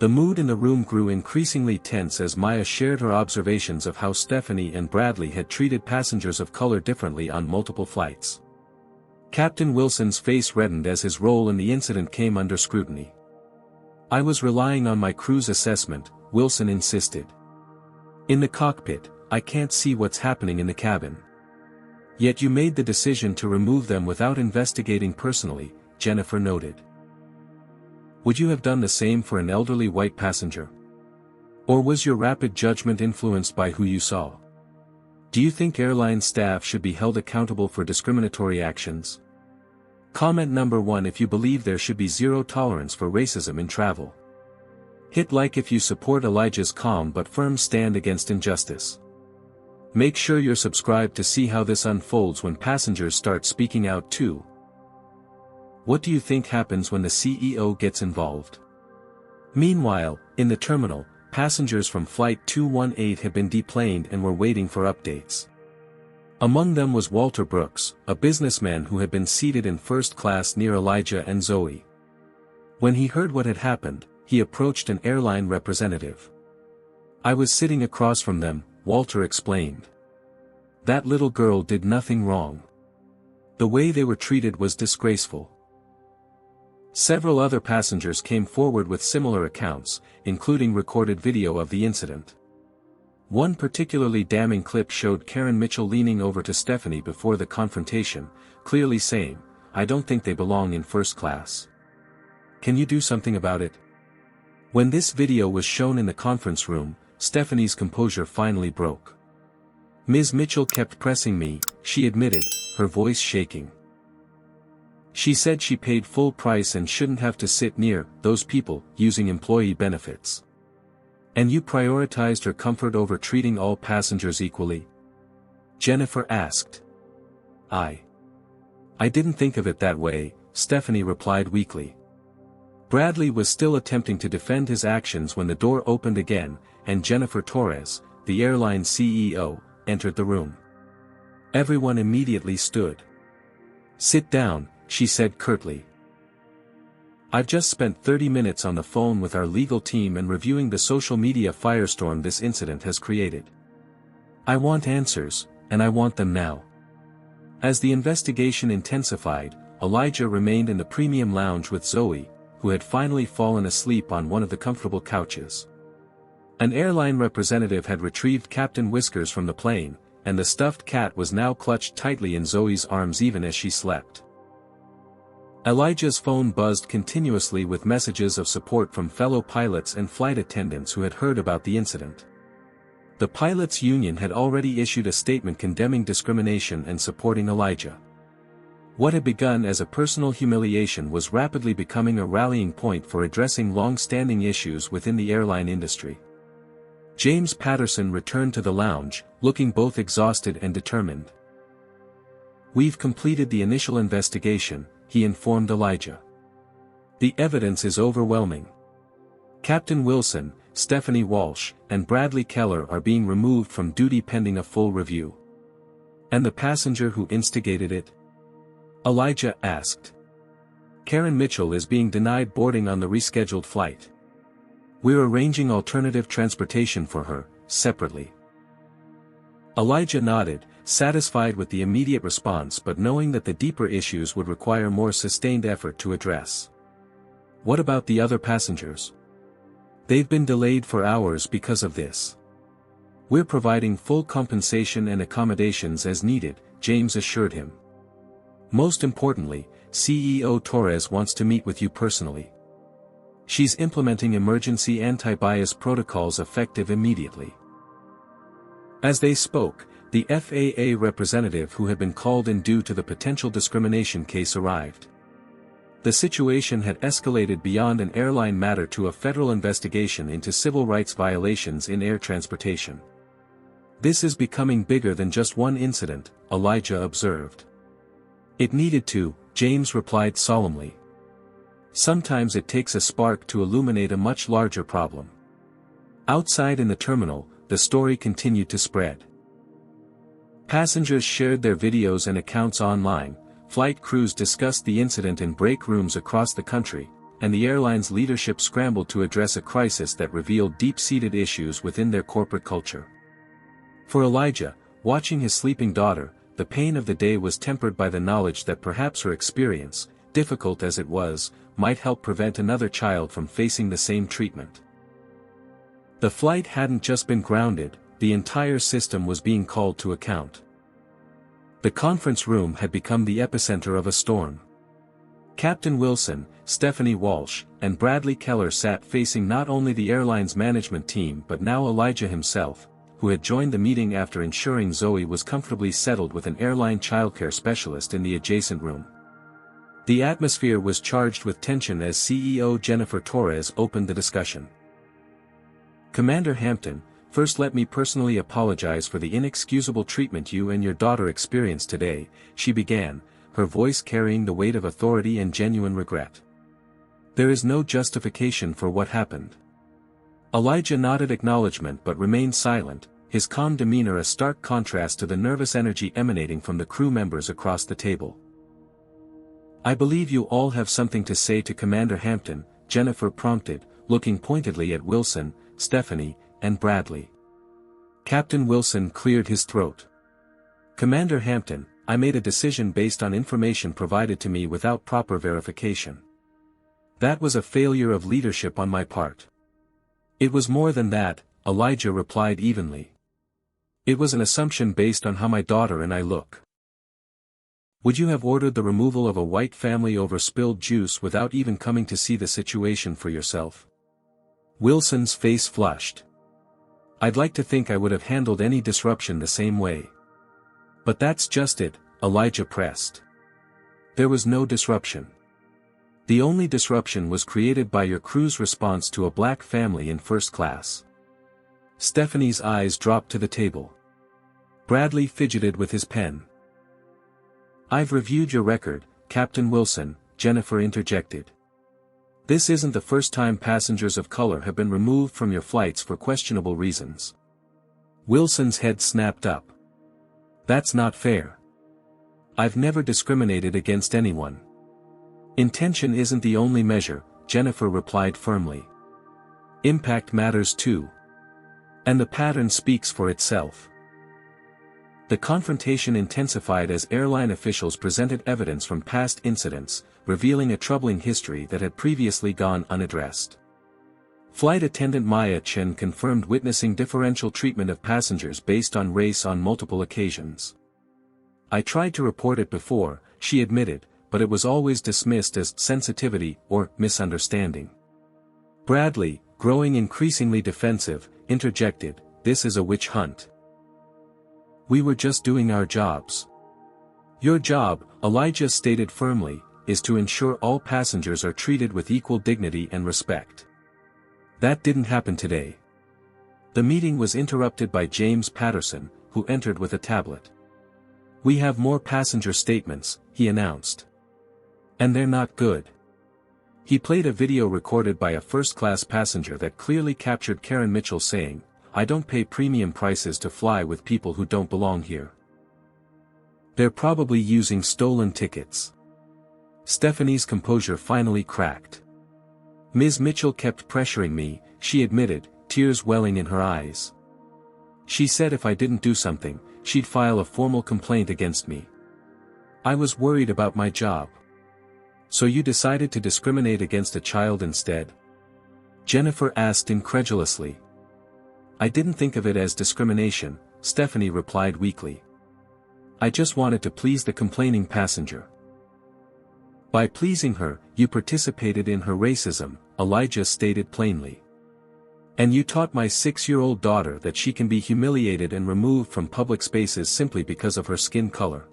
The mood in the room grew increasingly tense as Maya shared her observations of how Stephanie and Bradley had treated passengers of color differently on multiple flights. Captain Wilson's face reddened as his role in the incident came under scrutiny. "I was relying on my crew's assessment," Wilson insisted. "In the cockpit, I can't see what's happening in the cabin." "Yet you made the decision to remove them without investigating personally," Jennifer noted. "Would you have done the same for an elderly white passenger? Or was your rapid judgment influenced by who you saw? Do you think airline staff should be held accountable for discriminatory actions?" Comment number 1: if you believe there should be zero tolerance for racism in travel. Hit like if you support Elijah's calm but firm stand against injustice. Make sure you're subscribed to see how this unfolds when passengers start speaking out too. What do you think happens when the CEO gets involved? Meanwhile, in the terminal, passengers from Flight 218 had been deplaned and were waiting for updates. Among them was Walter Brooks, a businessman who had been seated in first class near Elijah and Zoe. When he heard what had happened, he approached an airline representative. "I was sitting across from them," Walter explained. "That little girl did nothing wrong. The way they were treated was disgraceful." Several other passengers came forward with similar accounts, including recorded video of the incident. One particularly damning clip showed Karen Mitchell leaning over to Stephanie before the confrontation, clearly saying, "I don't think they belong in first class. Can you do something about it?" When this video was shown in the conference room, Stephanie's composure finally broke. Ms. Mitchell kept pressing me, she admitted, her voice shaking. She said she paid full price and shouldn't have to sit near those people using employee benefits. And you prioritized her comfort over treating all passengers equally? Jennifer asked. I didn't think of it that way, Stephanie replied weakly. Bradley was still attempting to defend his actions when the door opened again, and Jennifer Torres, the airline CEO, entered the room. Everyone immediately stood. Sit down, she said curtly. I've just spent 30 minutes on the phone with our legal team and reviewing the social media firestorm this incident has created. I want answers, and I want them now. As the investigation intensified, Elijah remained in the premium lounge with Zoe, who had finally fallen asleep on one of the comfortable couches. An airline representative had retrieved Captain Whiskers from the plane, and the stuffed cat was now clutched tightly in Zoe's arms even as she slept. Elijah's phone buzzed continuously with messages of support from fellow pilots and flight attendants who had heard about the incident. The pilots' union had already issued a statement condemning discrimination and supporting Elijah. What had begun as a personal humiliation was rapidly becoming a rallying point for addressing long-standing issues within the airline industry. James Patterson returned to the lounge, looking both exhausted and determined. We've completed the initial investigation, he informed Elijah. The evidence is overwhelming. Captain Wilson, Stephanie Walsh, and Bradley Keller are being removed from duty pending a full review. And the passenger who instigated it? Elijah asked. Karen Mitchell is being denied boarding on the rescheduled flight. We're arranging alternative transportation for her, separately. Elijah nodded, satisfied with the immediate response but knowing that the deeper issues would require more sustained effort to address. What about the other passengers? They've been delayed for hours because of this. We're providing full compensation and accommodations as needed, James assured him. Most importantly, CEO Torres wants to meet with you personally. She's implementing emergency anti-bias protocols effective immediately. As they spoke, the FAA representative who had been called in due to the potential discrimination case arrived. The situation had escalated beyond an airline matter to a federal investigation into civil rights violations in air transportation. This is becoming bigger than just one incident, Elijah observed. It needed to, James replied solemnly. Sometimes it takes a spark to illuminate a much larger problem. Outside in the terminal, the story continued to spread. Passengers shared their videos and accounts online, flight crews discussed the incident in break rooms across the country, and the airline's leadership scrambled to address a crisis that revealed deep-seated issues within their corporate culture. For Elijah, watching his sleeping daughter, the pain of the day was tempered by the knowledge that perhaps her experience, difficult as it was, might help prevent another child from facing the same treatment. The flight hadn't just been grounded, the entire system was being called to account. The conference room had become the epicenter of a storm. Captain Wilson, Stephanie Walsh, and Bradley Keller sat facing not only the airline's management team but now Elijah himself, who had joined the meeting after ensuring Zoe was comfortably settled with an airline childcare specialist in the adjacent room. The atmosphere was charged with tension as CEO Jennifer Torres opened the discussion. Commander Hampton, first let me personally apologize for the inexcusable treatment you and your daughter experienced today, she began, her voice carrying the weight of authority and genuine regret. There is no justification for what happened. Elijah nodded acknowledgement but remained silent, his calm demeanor a stark contrast to the nervous energy emanating from the crew members across the table. I believe you all have something to say to Commander Hampton, Jennifer prompted, looking pointedly at Wilson, Stephanie, and Bradley. Captain Wilson cleared his throat. Commander Hampton, I made a decision based on information provided to me without proper verification. That was a failure of leadership on my part. It was more than that, Elijah replied evenly. It was an assumption based on how my daughter and I look. Would you have ordered the removal of a white family over spilled juice without even coming to see the situation for yourself? Wilson's face flushed. I'd like to think I would have handled any disruption the same way. But that's just it, Elijah pressed. There was no disruption. The only disruption was created by your crew's response to a black family in first class. Stephanie's eyes dropped to the table. Bradley fidgeted with his pen. I've reviewed your record, Captain Wilson, Jennifer interjected. This isn't the first time passengers of color have been removed from your flights for questionable reasons. Wilson's head snapped up. That's not fair. I've never discriminated against anyone. Intention isn't the only measure, Jennifer replied firmly. Impact matters too. And the pattern speaks for itself. The confrontation intensified as airline officials presented evidence from past incidents, revealing a troubling history that had previously gone unaddressed. Flight attendant Maya Chen confirmed witnessing differential treatment of passengers based on race on multiple occasions. I tried to report it before, she admitted, but it was always dismissed as sensitivity or misunderstanding. Bradley, growing increasingly defensive, interjected, this is a witch hunt. We were just doing our jobs. Your job, Elijah stated firmly, is to ensure all passengers are treated with equal dignity and respect. That didn't happen today. The meeting was interrupted by James Patterson, who entered with a tablet. We have more passenger statements, he announced. And they're not good. He played a video recorded by a first-class passenger that clearly captured Karen Mitchell saying, I don't pay premium prices to fly with people who don't belong here. They're probably using stolen tickets. Stephanie's composure finally cracked. Ms. Mitchell kept pressuring me, she admitted, tears welling in her eyes. She said if I didn't do something, she'd file a formal complaint against me. I was worried about my job. So you decided to discriminate against a child instead? Jennifer asked incredulously. I didn't think of it as discrimination, Stephanie replied weakly. I just wanted to please the complaining passenger. By pleasing her, you participated in her racism, Elijah stated plainly. And you taught my 6-year-old daughter that she can be humiliated and removed from public spaces simply because of her skin color.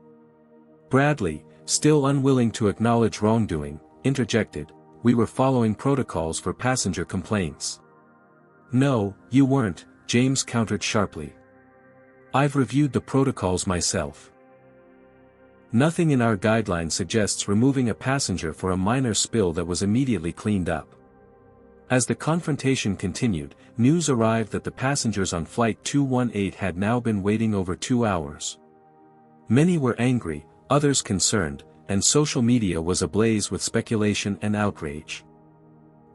Bradley, still unwilling to acknowledge wrongdoing, interjected, we were following protocols for passenger complaints. No, you weren't, James countered sharply. I've reviewed the protocols myself. Nothing in our guidelines suggests removing a passenger for a minor spill that was immediately cleaned up. As the confrontation continued, news arrived that the passengers on Flight 218 had now been waiting over 2 hours. Many were angry, others concerned, and social media was ablaze with speculation and outrage.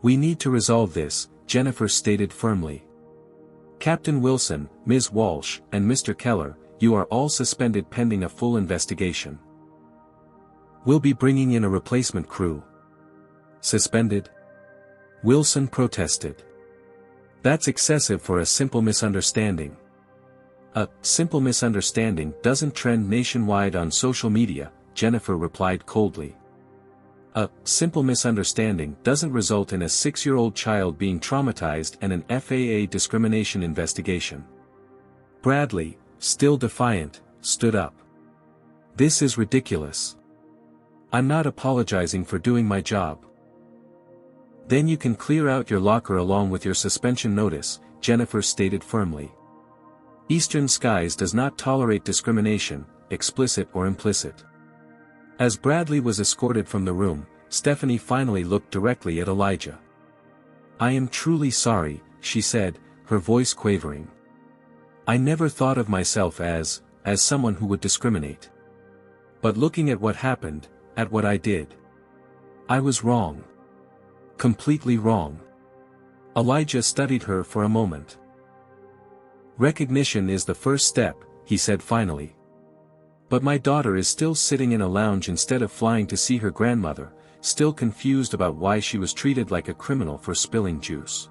We need to resolve this, Jennifer stated firmly. Captain Wilson, Ms. Walsh, and Mr. Keller, you are all suspended pending a full investigation. We'll be bringing in a replacement crew. Suspended? Wilson protested. That's excessive for a simple misunderstanding. A simple misunderstanding doesn't trend nationwide on social media, Jennifer replied coldly. A simple misunderstanding doesn't result in a 6-year-old child being traumatized and an FAA discrimination investigation. Bradley, still defiant, stood up. This is ridiculous. I'm not apologizing for doing my job. Then you can clear out your locker along with your suspension notice, Jennifer stated firmly. Eastern Skies does not tolerate discrimination, explicit or implicit. As Bradley was escorted from the room, Stephanie finally looked directly at Elijah. I am truly sorry, she said, her voice quavering. I never thought of myself as someone who would discriminate. But looking at what happened, at what I did, I was wrong. Completely wrong. Elijah studied her for a moment. Recognition is the first step, he said finally. But my daughter is still sitting in a lounge instead of flying to see her grandmother, still confused about why she was treated like a criminal for spilling juice.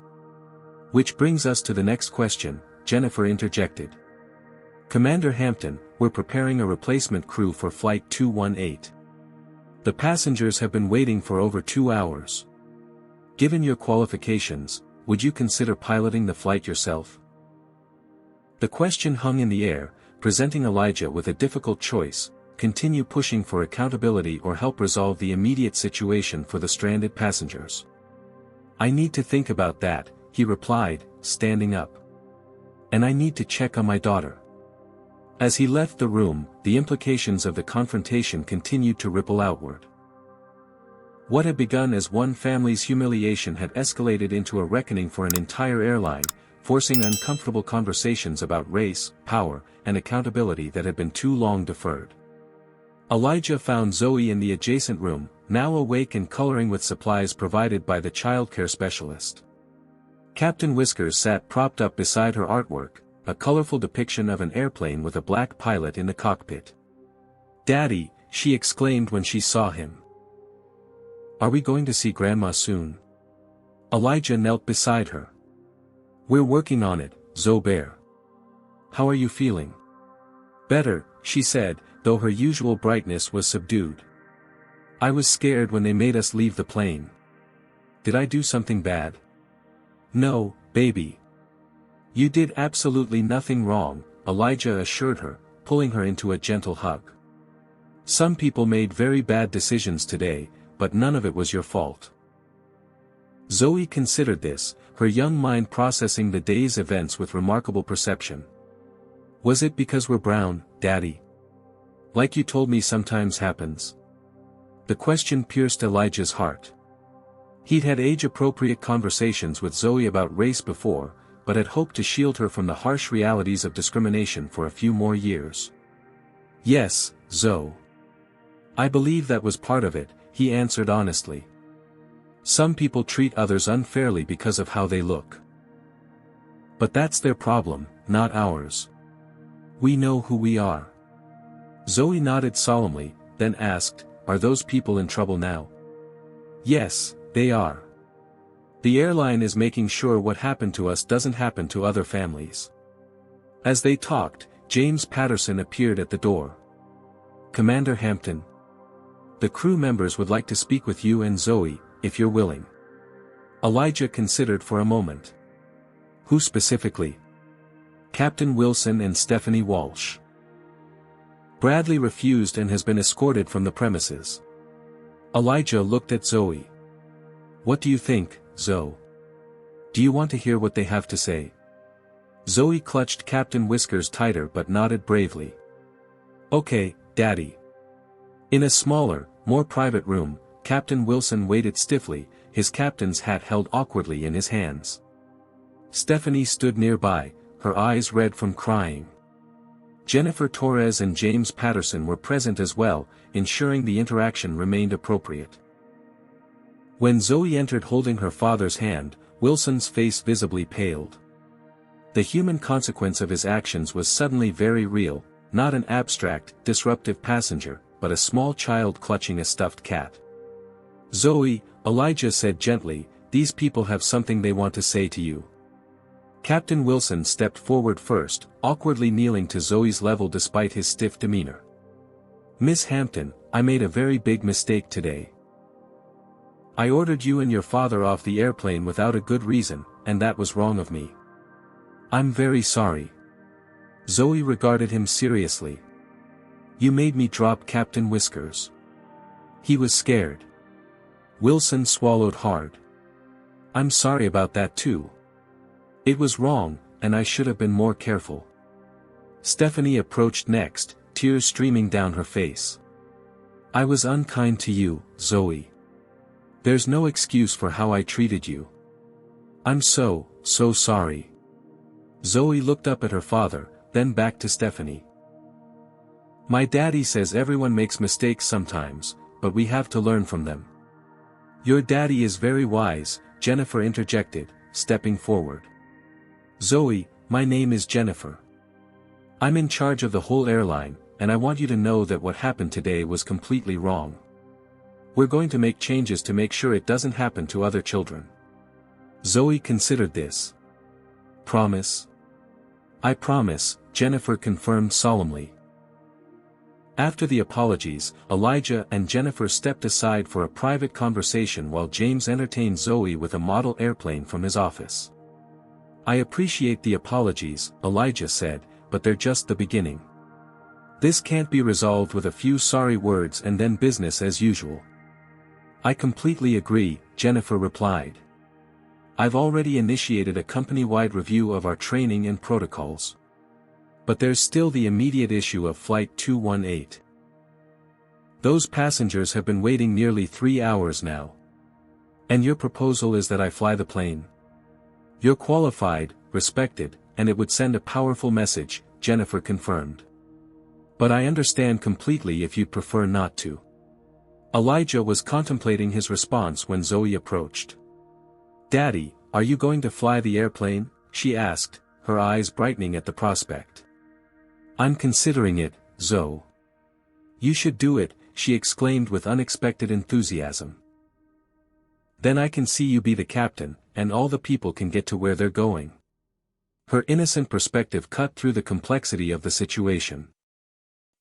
Which brings us to the next question, Jennifer interjected. Commander Hampton, we're preparing a replacement crew for Flight 218. The passengers have been waiting for over 2 hours. Given your qualifications, would you consider piloting the flight yourself? The question hung in the air, presenting Elijah with a difficult choice: continue pushing for accountability or help resolve the immediate situation for the stranded passengers. "I need to think about that," he replied, standing up. "And I need to check on my daughter." As he left the room, the implications of the confrontation continued to ripple outward. What had begun as one family's humiliation had escalated into a reckoning for an entire airline, forcing uncomfortable conversations about race, power, and accountability that had been too long deferred. Elijah found Zoe in the adjacent room, now awake and coloring with supplies provided by the childcare specialist. Captain Whiskers sat propped up beside her artwork, a colorful depiction of an airplane with a black pilot in the cockpit. "Daddy," she exclaimed when she saw him. "Are we going to see Grandma soon?" Elijah knelt beside her. "We're working on it, Zoe. How are you feeling?" "Better," she said, though her usual brightness was subdued. "I was scared when they made us leave the plane." "Did I do something bad?" "No, baby. You did absolutely nothing wrong," Elijah assured her, pulling her into a gentle hug. "Some people made very bad decisions today, but none of it was your fault." Zoe considered this, her young mind processing the day's events with remarkable perception. "Was it because we're brown, Daddy? Like you told me sometimes happens?" The question pierced Elijah's heart. He'd had age-appropriate conversations with Zoe about race before, but had hoped to shield her from the harsh realities of discrimination for a few more years. "Yes, Zoe. I believe that was part of it," he answered honestly. "Some people treat others unfairly because of how they look. But that's their problem, not ours. We know who we are." Zoe nodded solemnly, then asked, "Are those people in trouble now?" "Yes, they are. The airline is making sure what happened to us doesn't happen to other families." As they talked, James Patterson appeared at the door. "Commander Hampton. The crew members would like to speak with you and Zoe, if you're willing." Elijah considered for a moment. "Who specifically?" "Captain Wilson and Stephanie Walsh. Bradley refused and has been escorted from the premises." Elijah looked at Zoe. "What do you think, Zoe? Do you want to hear what they have to say?" Zoe clutched Captain Whiskers tighter but nodded bravely. "Okay, Daddy." In a smaller, more private room, Captain Wilson waited stiffly, his captain's hat held awkwardly in his hands. Stephanie stood nearby, her eyes red from crying. Jennifer Torres and James Patterson were present as well, ensuring the interaction remained appropriate. When Zoe entered holding her father's hand, Wilson's face visibly paled. The human consequence of his actions was suddenly very real, not an abstract, disruptive passenger, but a small child clutching a stuffed cat. "Zoe," Elijah said gently, "these people have something they want to say to you." Captain Wilson stepped forward first, awkwardly kneeling to Zoe's level despite his stiff demeanor. "Miss Hampton, I made a very big mistake today. I ordered you and your father off the airplane without a good reason, and that was wrong of me. I'm very sorry." Zoe regarded him seriously. "You made me drop Captain Whiskers. He was scared." Wilson swallowed hard. "I'm sorry about that too. It was wrong, and I should have been more careful." Stephanie approached next, tears streaming down her face. "I was unkind to you, Zoe. There's no excuse for how I treated you. I'm so sorry." Zoe looked up at her father, then back to Stephanie. "My daddy says everyone makes mistakes sometimes, but we have to learn from them." "Your daddy is very wise," Jennifer interjected, stepping forward. "Zoe, my name is Jennifer. I'm in charge of the whole airline, and I want you to know that what happened today was completely wrong. We're going to make changes to make sure it doesn't happen to other children." Zoe considered this. "Promise?" "I promise," Jennifer confirmed solemnly. After the apologies, Elijah and Jennifer stepped aside for a private conversation while James entertained Zoe with a model airplane from his office. "I appreciate the apologies," Elijah said, "but they're just the beginning. This can't be resolved with a few sorry words and then business as usual." "I completely agree," Jennifer replied. "I've already initiated a company-wide review of our training and protocols. But there's still the immediate issue of Flight 218. Those passengers have been waiting nearly 3 hours now. And your proposal is that I fly the plane? You're qualified, respected, and it would send a powerful message," Jennifer confirmed. "But I understand completely if you'd prefer not to." Elijah was contemplating his response when Zoe approached. "Daddy, are you going to fly the airplane?" she asked, her eyes brightening at the prospect. "I'm considering it, Zoe." "You should do it," she exclaimed with unexpected enthusiasm. "Then I can see you be the captain, and all the people can get to where they're going." Her innocent perspective cut through the complexity of the situation.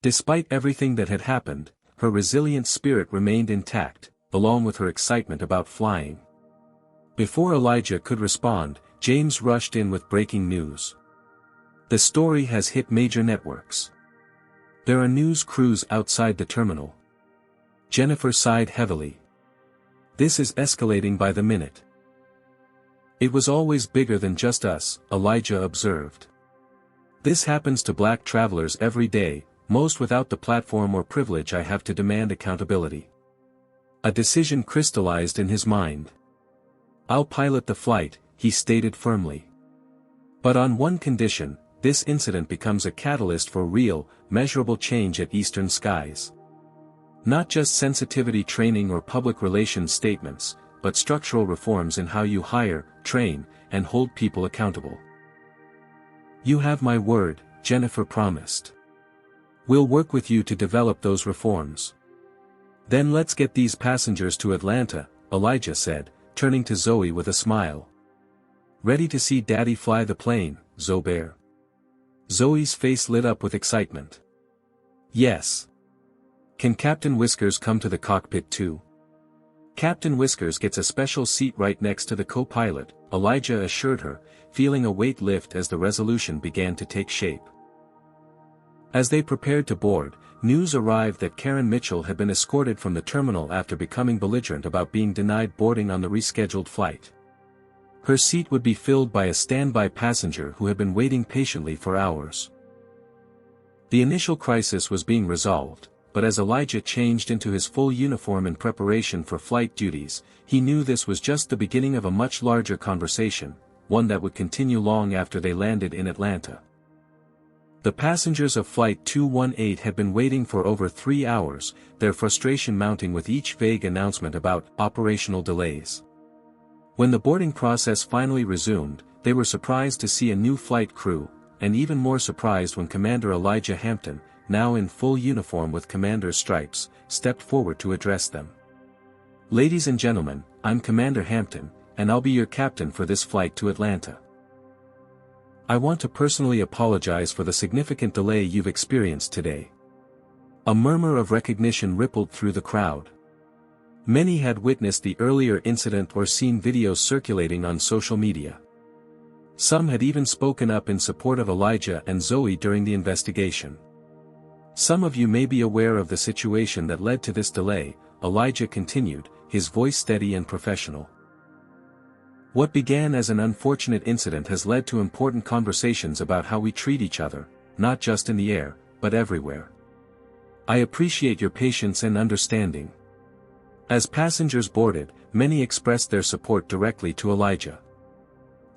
Despite everything that had happened, her resilient spirit remained intact, along with her excitement about flying. Before Elijah could respond, James rushed in with breaking news. "The story has hit major networks. There are news crews outside the terminal." Jennifer sighed heavily. "This is escalating by the minute." "It was always bigger than just us," Elijah observed. "This happens to black travelers every day, most without the platform or privilege I have to demand accountability." A decision crystallized in his mind. "I'll pilot the flight," he stated firmly. "But on one condition: this incident becomes a catalyst for real, measurable change at Eastern Skies. Not just sensitivity training or public relations statements, but structural reforms in how you hire, train, and hold people accountable." "You have my word," Jennifer promised. "We'll work with you to develop those reforms." "Then let's get these passengers to Atlanta," Elijah said, turning to Zoe with a smile. "Ready to see Daddy fly the plane, Zoe?" Zoe's face lit up with excitement. "Yes. Can Captain Whiskers come to the cockpit too?" "Captain Whiskers gets a special seat right next to the co-pilot," Elijah assured her, feeling a weight lift as the resolution began to take shape. As they prepared to board, news arrived that Karen Mitchell had been escorted from the terminal after becoming belligerent about being denied boarding on the rescheduled flight. Her seat would be filled by a standby passenger who had been waiting patiently for hours. The initial crisis was being resolved, but as Elijah changed into his full uniform in preparation for flight duties, he knew this was just the beginning of a much larger conversation, one that would continue long after they landed in Atlanta. The passengers of Flight 218 had been waiting for over 3 hours, their frustration mounting with each vague announcement about operational delays. When the boarding process finally resumed, they were surprised to see a new flight crew, and even more surprised when Commander Elijah Hampton, now in full uniform with commander's stripes, stepped forward to address them. "Ladies and gentlemen, I'm Commander Hampton, and I'll be your captain for this flight to Atlanta. I want to personally apologize for the significant delay you've experienced today." A murmur of recognition rippled through the crowd. Many had witnessed the earlier incident or seen videos circulating on social media. Some had even spoken up in support of Elijah and Zoe during the investigation. "Some of you may be aware of the situation that led to this delay," Elijah continued, his voice steady and professional. "What began as an unfortunate incident has led to important conversations about how we treat each other, not just in the air, but everywhere. I appreciate your patience and understanding." As passengers boarded, many expressed their support directly to Elijah.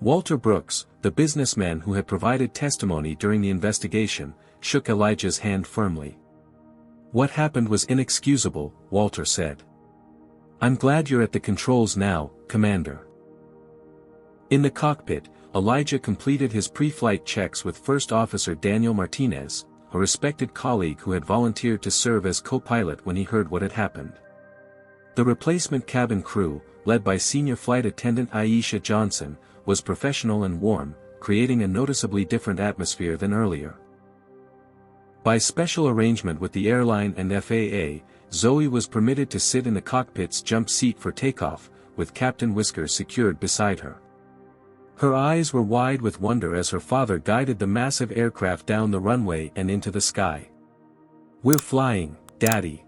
Walter Brooks, the businessman who had provided testimony during the investigation, shook Elijah's hand firmly. "What happened was inexcusable," Walter said. "I'm glad you're at the controls now, Commander." In the cockpit, Elijah completed his pre-flight checks with First Officer Daniel Martinez, a respected colleague who had volunteered to serve as co-pilot when he heard what had happened. The replacement cabin crew, led by Senior Flight Attendant Aisha Johnson, was professional and warm, creating a noticeably different atmosphere than earlier. By special arrangement with the airline and FAA, Zoe was permitted to sit in the cockpit's jump seat for takeoff, with Captain Whiskers secured beside her. Her eyes were wide with wonder as her father guided the massive aircraft down the runway and into the sky. "We're flying, Daddy.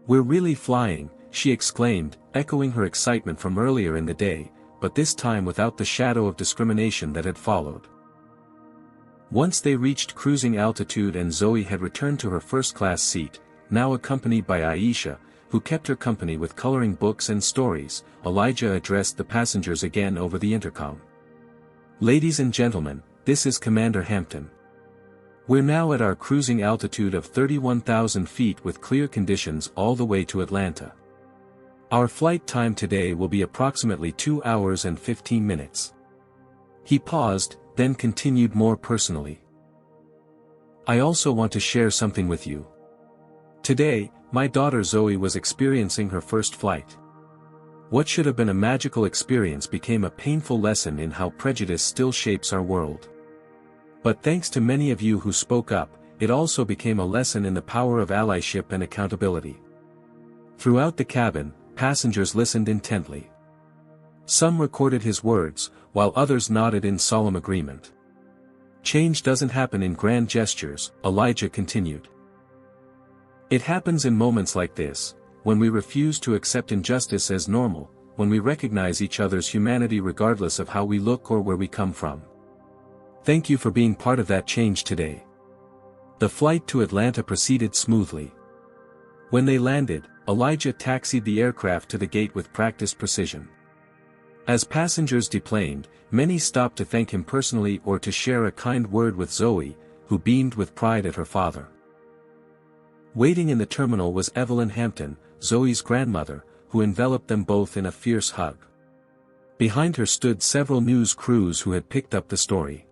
We're really flying," she exclaimed, echoing her excitement from earlier in the day, but this time without the shadow of discrimination that had followed. Once they reached cruising altitude and Zoe had returned to her first-class seat, now accompanied by Aisha, who kept her company with coloring books and stories, Elijah addressed the passengers again over the intercom. "Ladies and gentlemen, this is Commander Hampton. We're now at our cruising altitude of 31,000 feet with clear conditions all the way to Atlanta. Our flight time today will be approximately 2 hours and 15 minutes. He paused, then continued more personally. "I also want to share something with you. Today, my daughter Zoe was experiencing her first flight. What should have been a magical experience became a painful lesson in how prejudice still shapes our world. But thanks to many of you who spoke up, it also became a lesson in the power of allyship and accountability." Throughout the cabin, passengers listened intently. Some recorded his words, while others nodded in solemn agreement. "Change doesn't happen in grand gestures," Elijah continued. "It happens in moments like this, when we refuse to accept injustice as normal, when we recognize each other's humanity regardless of how we look or where we come from. Thank you for being part of that change today." The flight to Atlanta proceeded smoothly. When they landed, Elijah taxied the aircraft to the gate with practiced precision. As passengers deplaned, many stopped to thank him personally or to share a kind word with Zoe, who beamed with pride at her father. Waiting in the terminal was Evelyn Hampton, Zoe's grandmother, who enveloped them both in a fierce hug. Behind her stood several news crews who had picked up the story.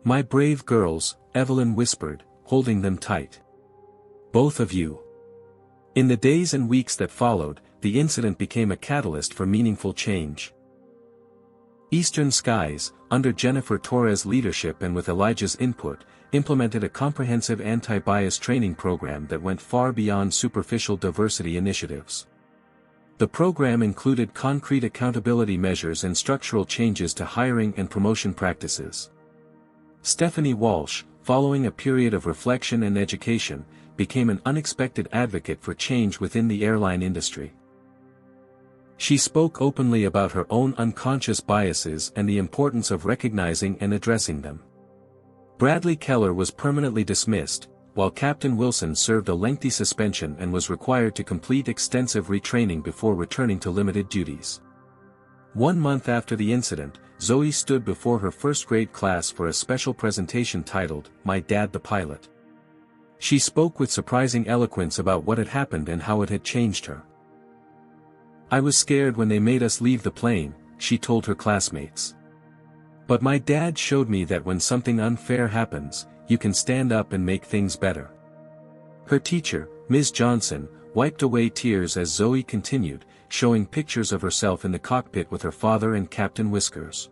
"My brave girls," Evelyn whispered, holding them tight. "Both of you." In the days and weeks that followed, the incident became a catalyst for meaningful change. Eastern Skies, under Jennifer Torres' leadership and with Elijah's input, implemented a comprehensive anti-bias training program that went far beyond superficial diversity initiatives. The program included concrete accountability measures and structural changes to hiring and promotion practices. Stephanie Walsh, following a period of reflection and education, became an unexpected advocate for change within the airline industry. She spoke openly about her own unconscious biases and the importance of recognizing and addressing them. Bradley Keller was permanently dismissed, while Captain Wilson served a lengthy suspension and was required to complete extensive retraining before returning to limited duties. 1 month after the incident, Zoe stood before her first-grade class for a special presentation titled, "My Dad the Pilot." She spoke with surprising eloquence about what had happened and how it had changed her. "I was scared when they made us leave the plane," she told her classmates. "But my dad showed me that when something unfair happens, you can stand up and make things better." Her teacher, Ms. Johnson, wiped away tears as Zoe continued, showing pictures of herself in the cockpit with her father and Captain Whiskers.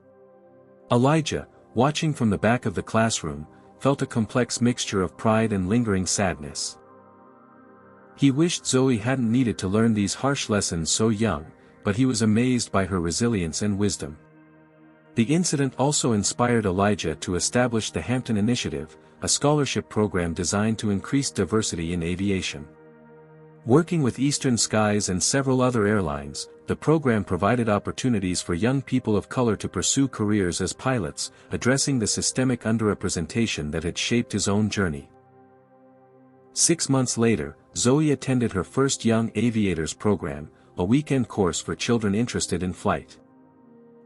Elijah, watching from the back of the classroom, felt a complex mixture of pride and lingering sadness. He wished Zoe hadn't needed to learn these harsh lessons so young, but he was amazed by her resilience and wisdom. The incident also inspired Elijah to establish the Hampton Initiative, a scholarship program designed to increase diversity in aviation. Working with Eastern Skies and several other airlines, the program provided opportunities for young people of color to pursue careers as pilots, addressing the systemic underrepresentation that had shaped his own journey. 6 months later, Zoe attended her first Young Aviators program, a weekend course for children interested in flight.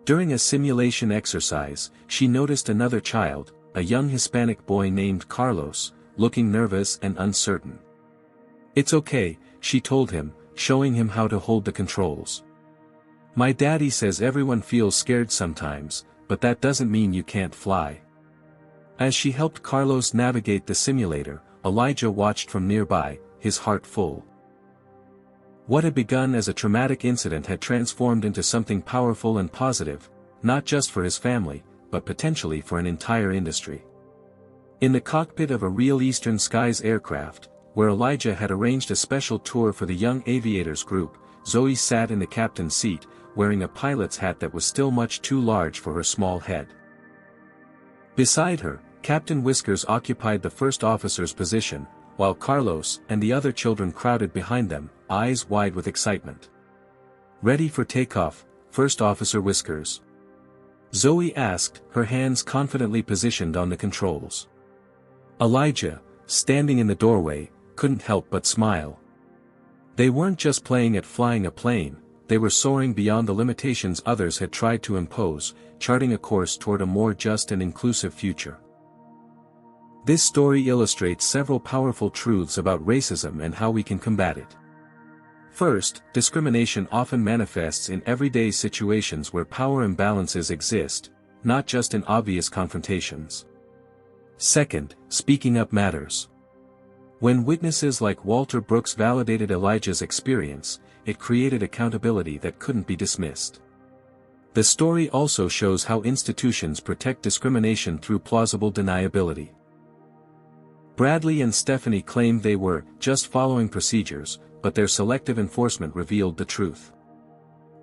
During a simulation exercise, she noticed another child, a young Hispanic boy named Carlos, looking nervous and uncertain. "It's okay," she told him, showing him how to hold the controls. "My daddy says everyone feels scared sometimes, but that doesn't mean you can't fly." As she helped Carlos navigate the simulator, Elijah watched from nearby, his heart full. What had begun as a traumatic incident had transformed into something powerful and positive, not just for his family, but potentially for an entire industry. In the cockpit of a real Eastern Skies aircraft, where Elijah had arranged a special tour for the Young Aviators group, Zoe sat in the captain's seat, wearing a pilot's hat that was still much too large for her small head. Beside her, Captain Whiskers occupied the first officer's position, while Carlos and the other children crowded behind them, eyes wide with excitement. "Ready for takeoff, First Officer Whiskers?" Zoe asked, her hands confidently positioned on the controls. Elijah, standing in the doorway, couldn't help but smile. They weren't just playing at flying a plane, they were soaring beyond the limitations others had tried to impose, charting a course toward a more just and inclusive future. This story illustrates several powerful truths about racism and how we can combat it. First, discrimination often manifests in everyday situations where power imbalances exist, not just in obvious confrontations. Second, speaking up matters. When witnesses like Walter Brooks validated Elijah's experience, it created accountability that couldn't be dismissed. The story also shows how institutions protect discrimination through plausible deniability. Bradley and Stephanie claimed they were just following procedures, but their selective enforcement revealed the truth.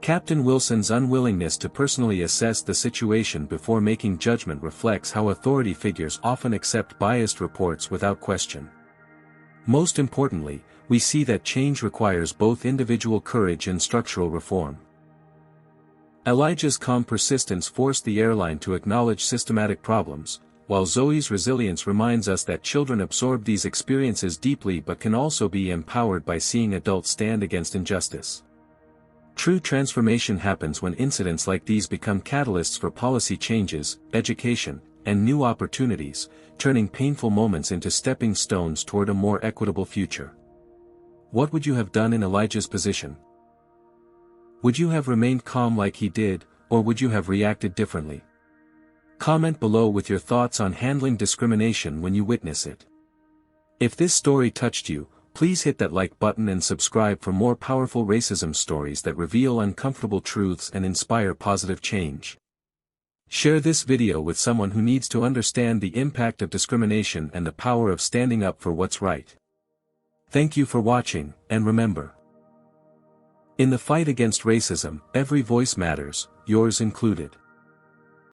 Captain Wilson's unwillingness to personally assess the situation before making judgment reflects how authority figures often accept biased reports without question. Most importantly, we see that change requires both individual courage and structural reform. Elijah's calm persistence forced the airline to acknowledge systematic problems, while Zoe's resilience reminds us that children absorb these experiences deeply but can also be empowered by seeing adults stand against injustice. True transformation happens when incidents like these become catalysts for policy changes, education, and new opportunities, turning painful moments into stepping stones toward a more equitable future. What would you have done in Elijah's position? Would you have remained calm like he did, or would you have reacted differently? Comment below with your thoughts on handling discrimination when you witness it. If this story touched you, please hit that like button and subscribe for more powerful racism stories that reveal uncomfortable truths and inspire positive change. Share this video with someone who needs to understand the impact of discrimination and the power of standing up for what's right. Thank you for watching, and remember, in the fight against racism, every voice matters, yours included.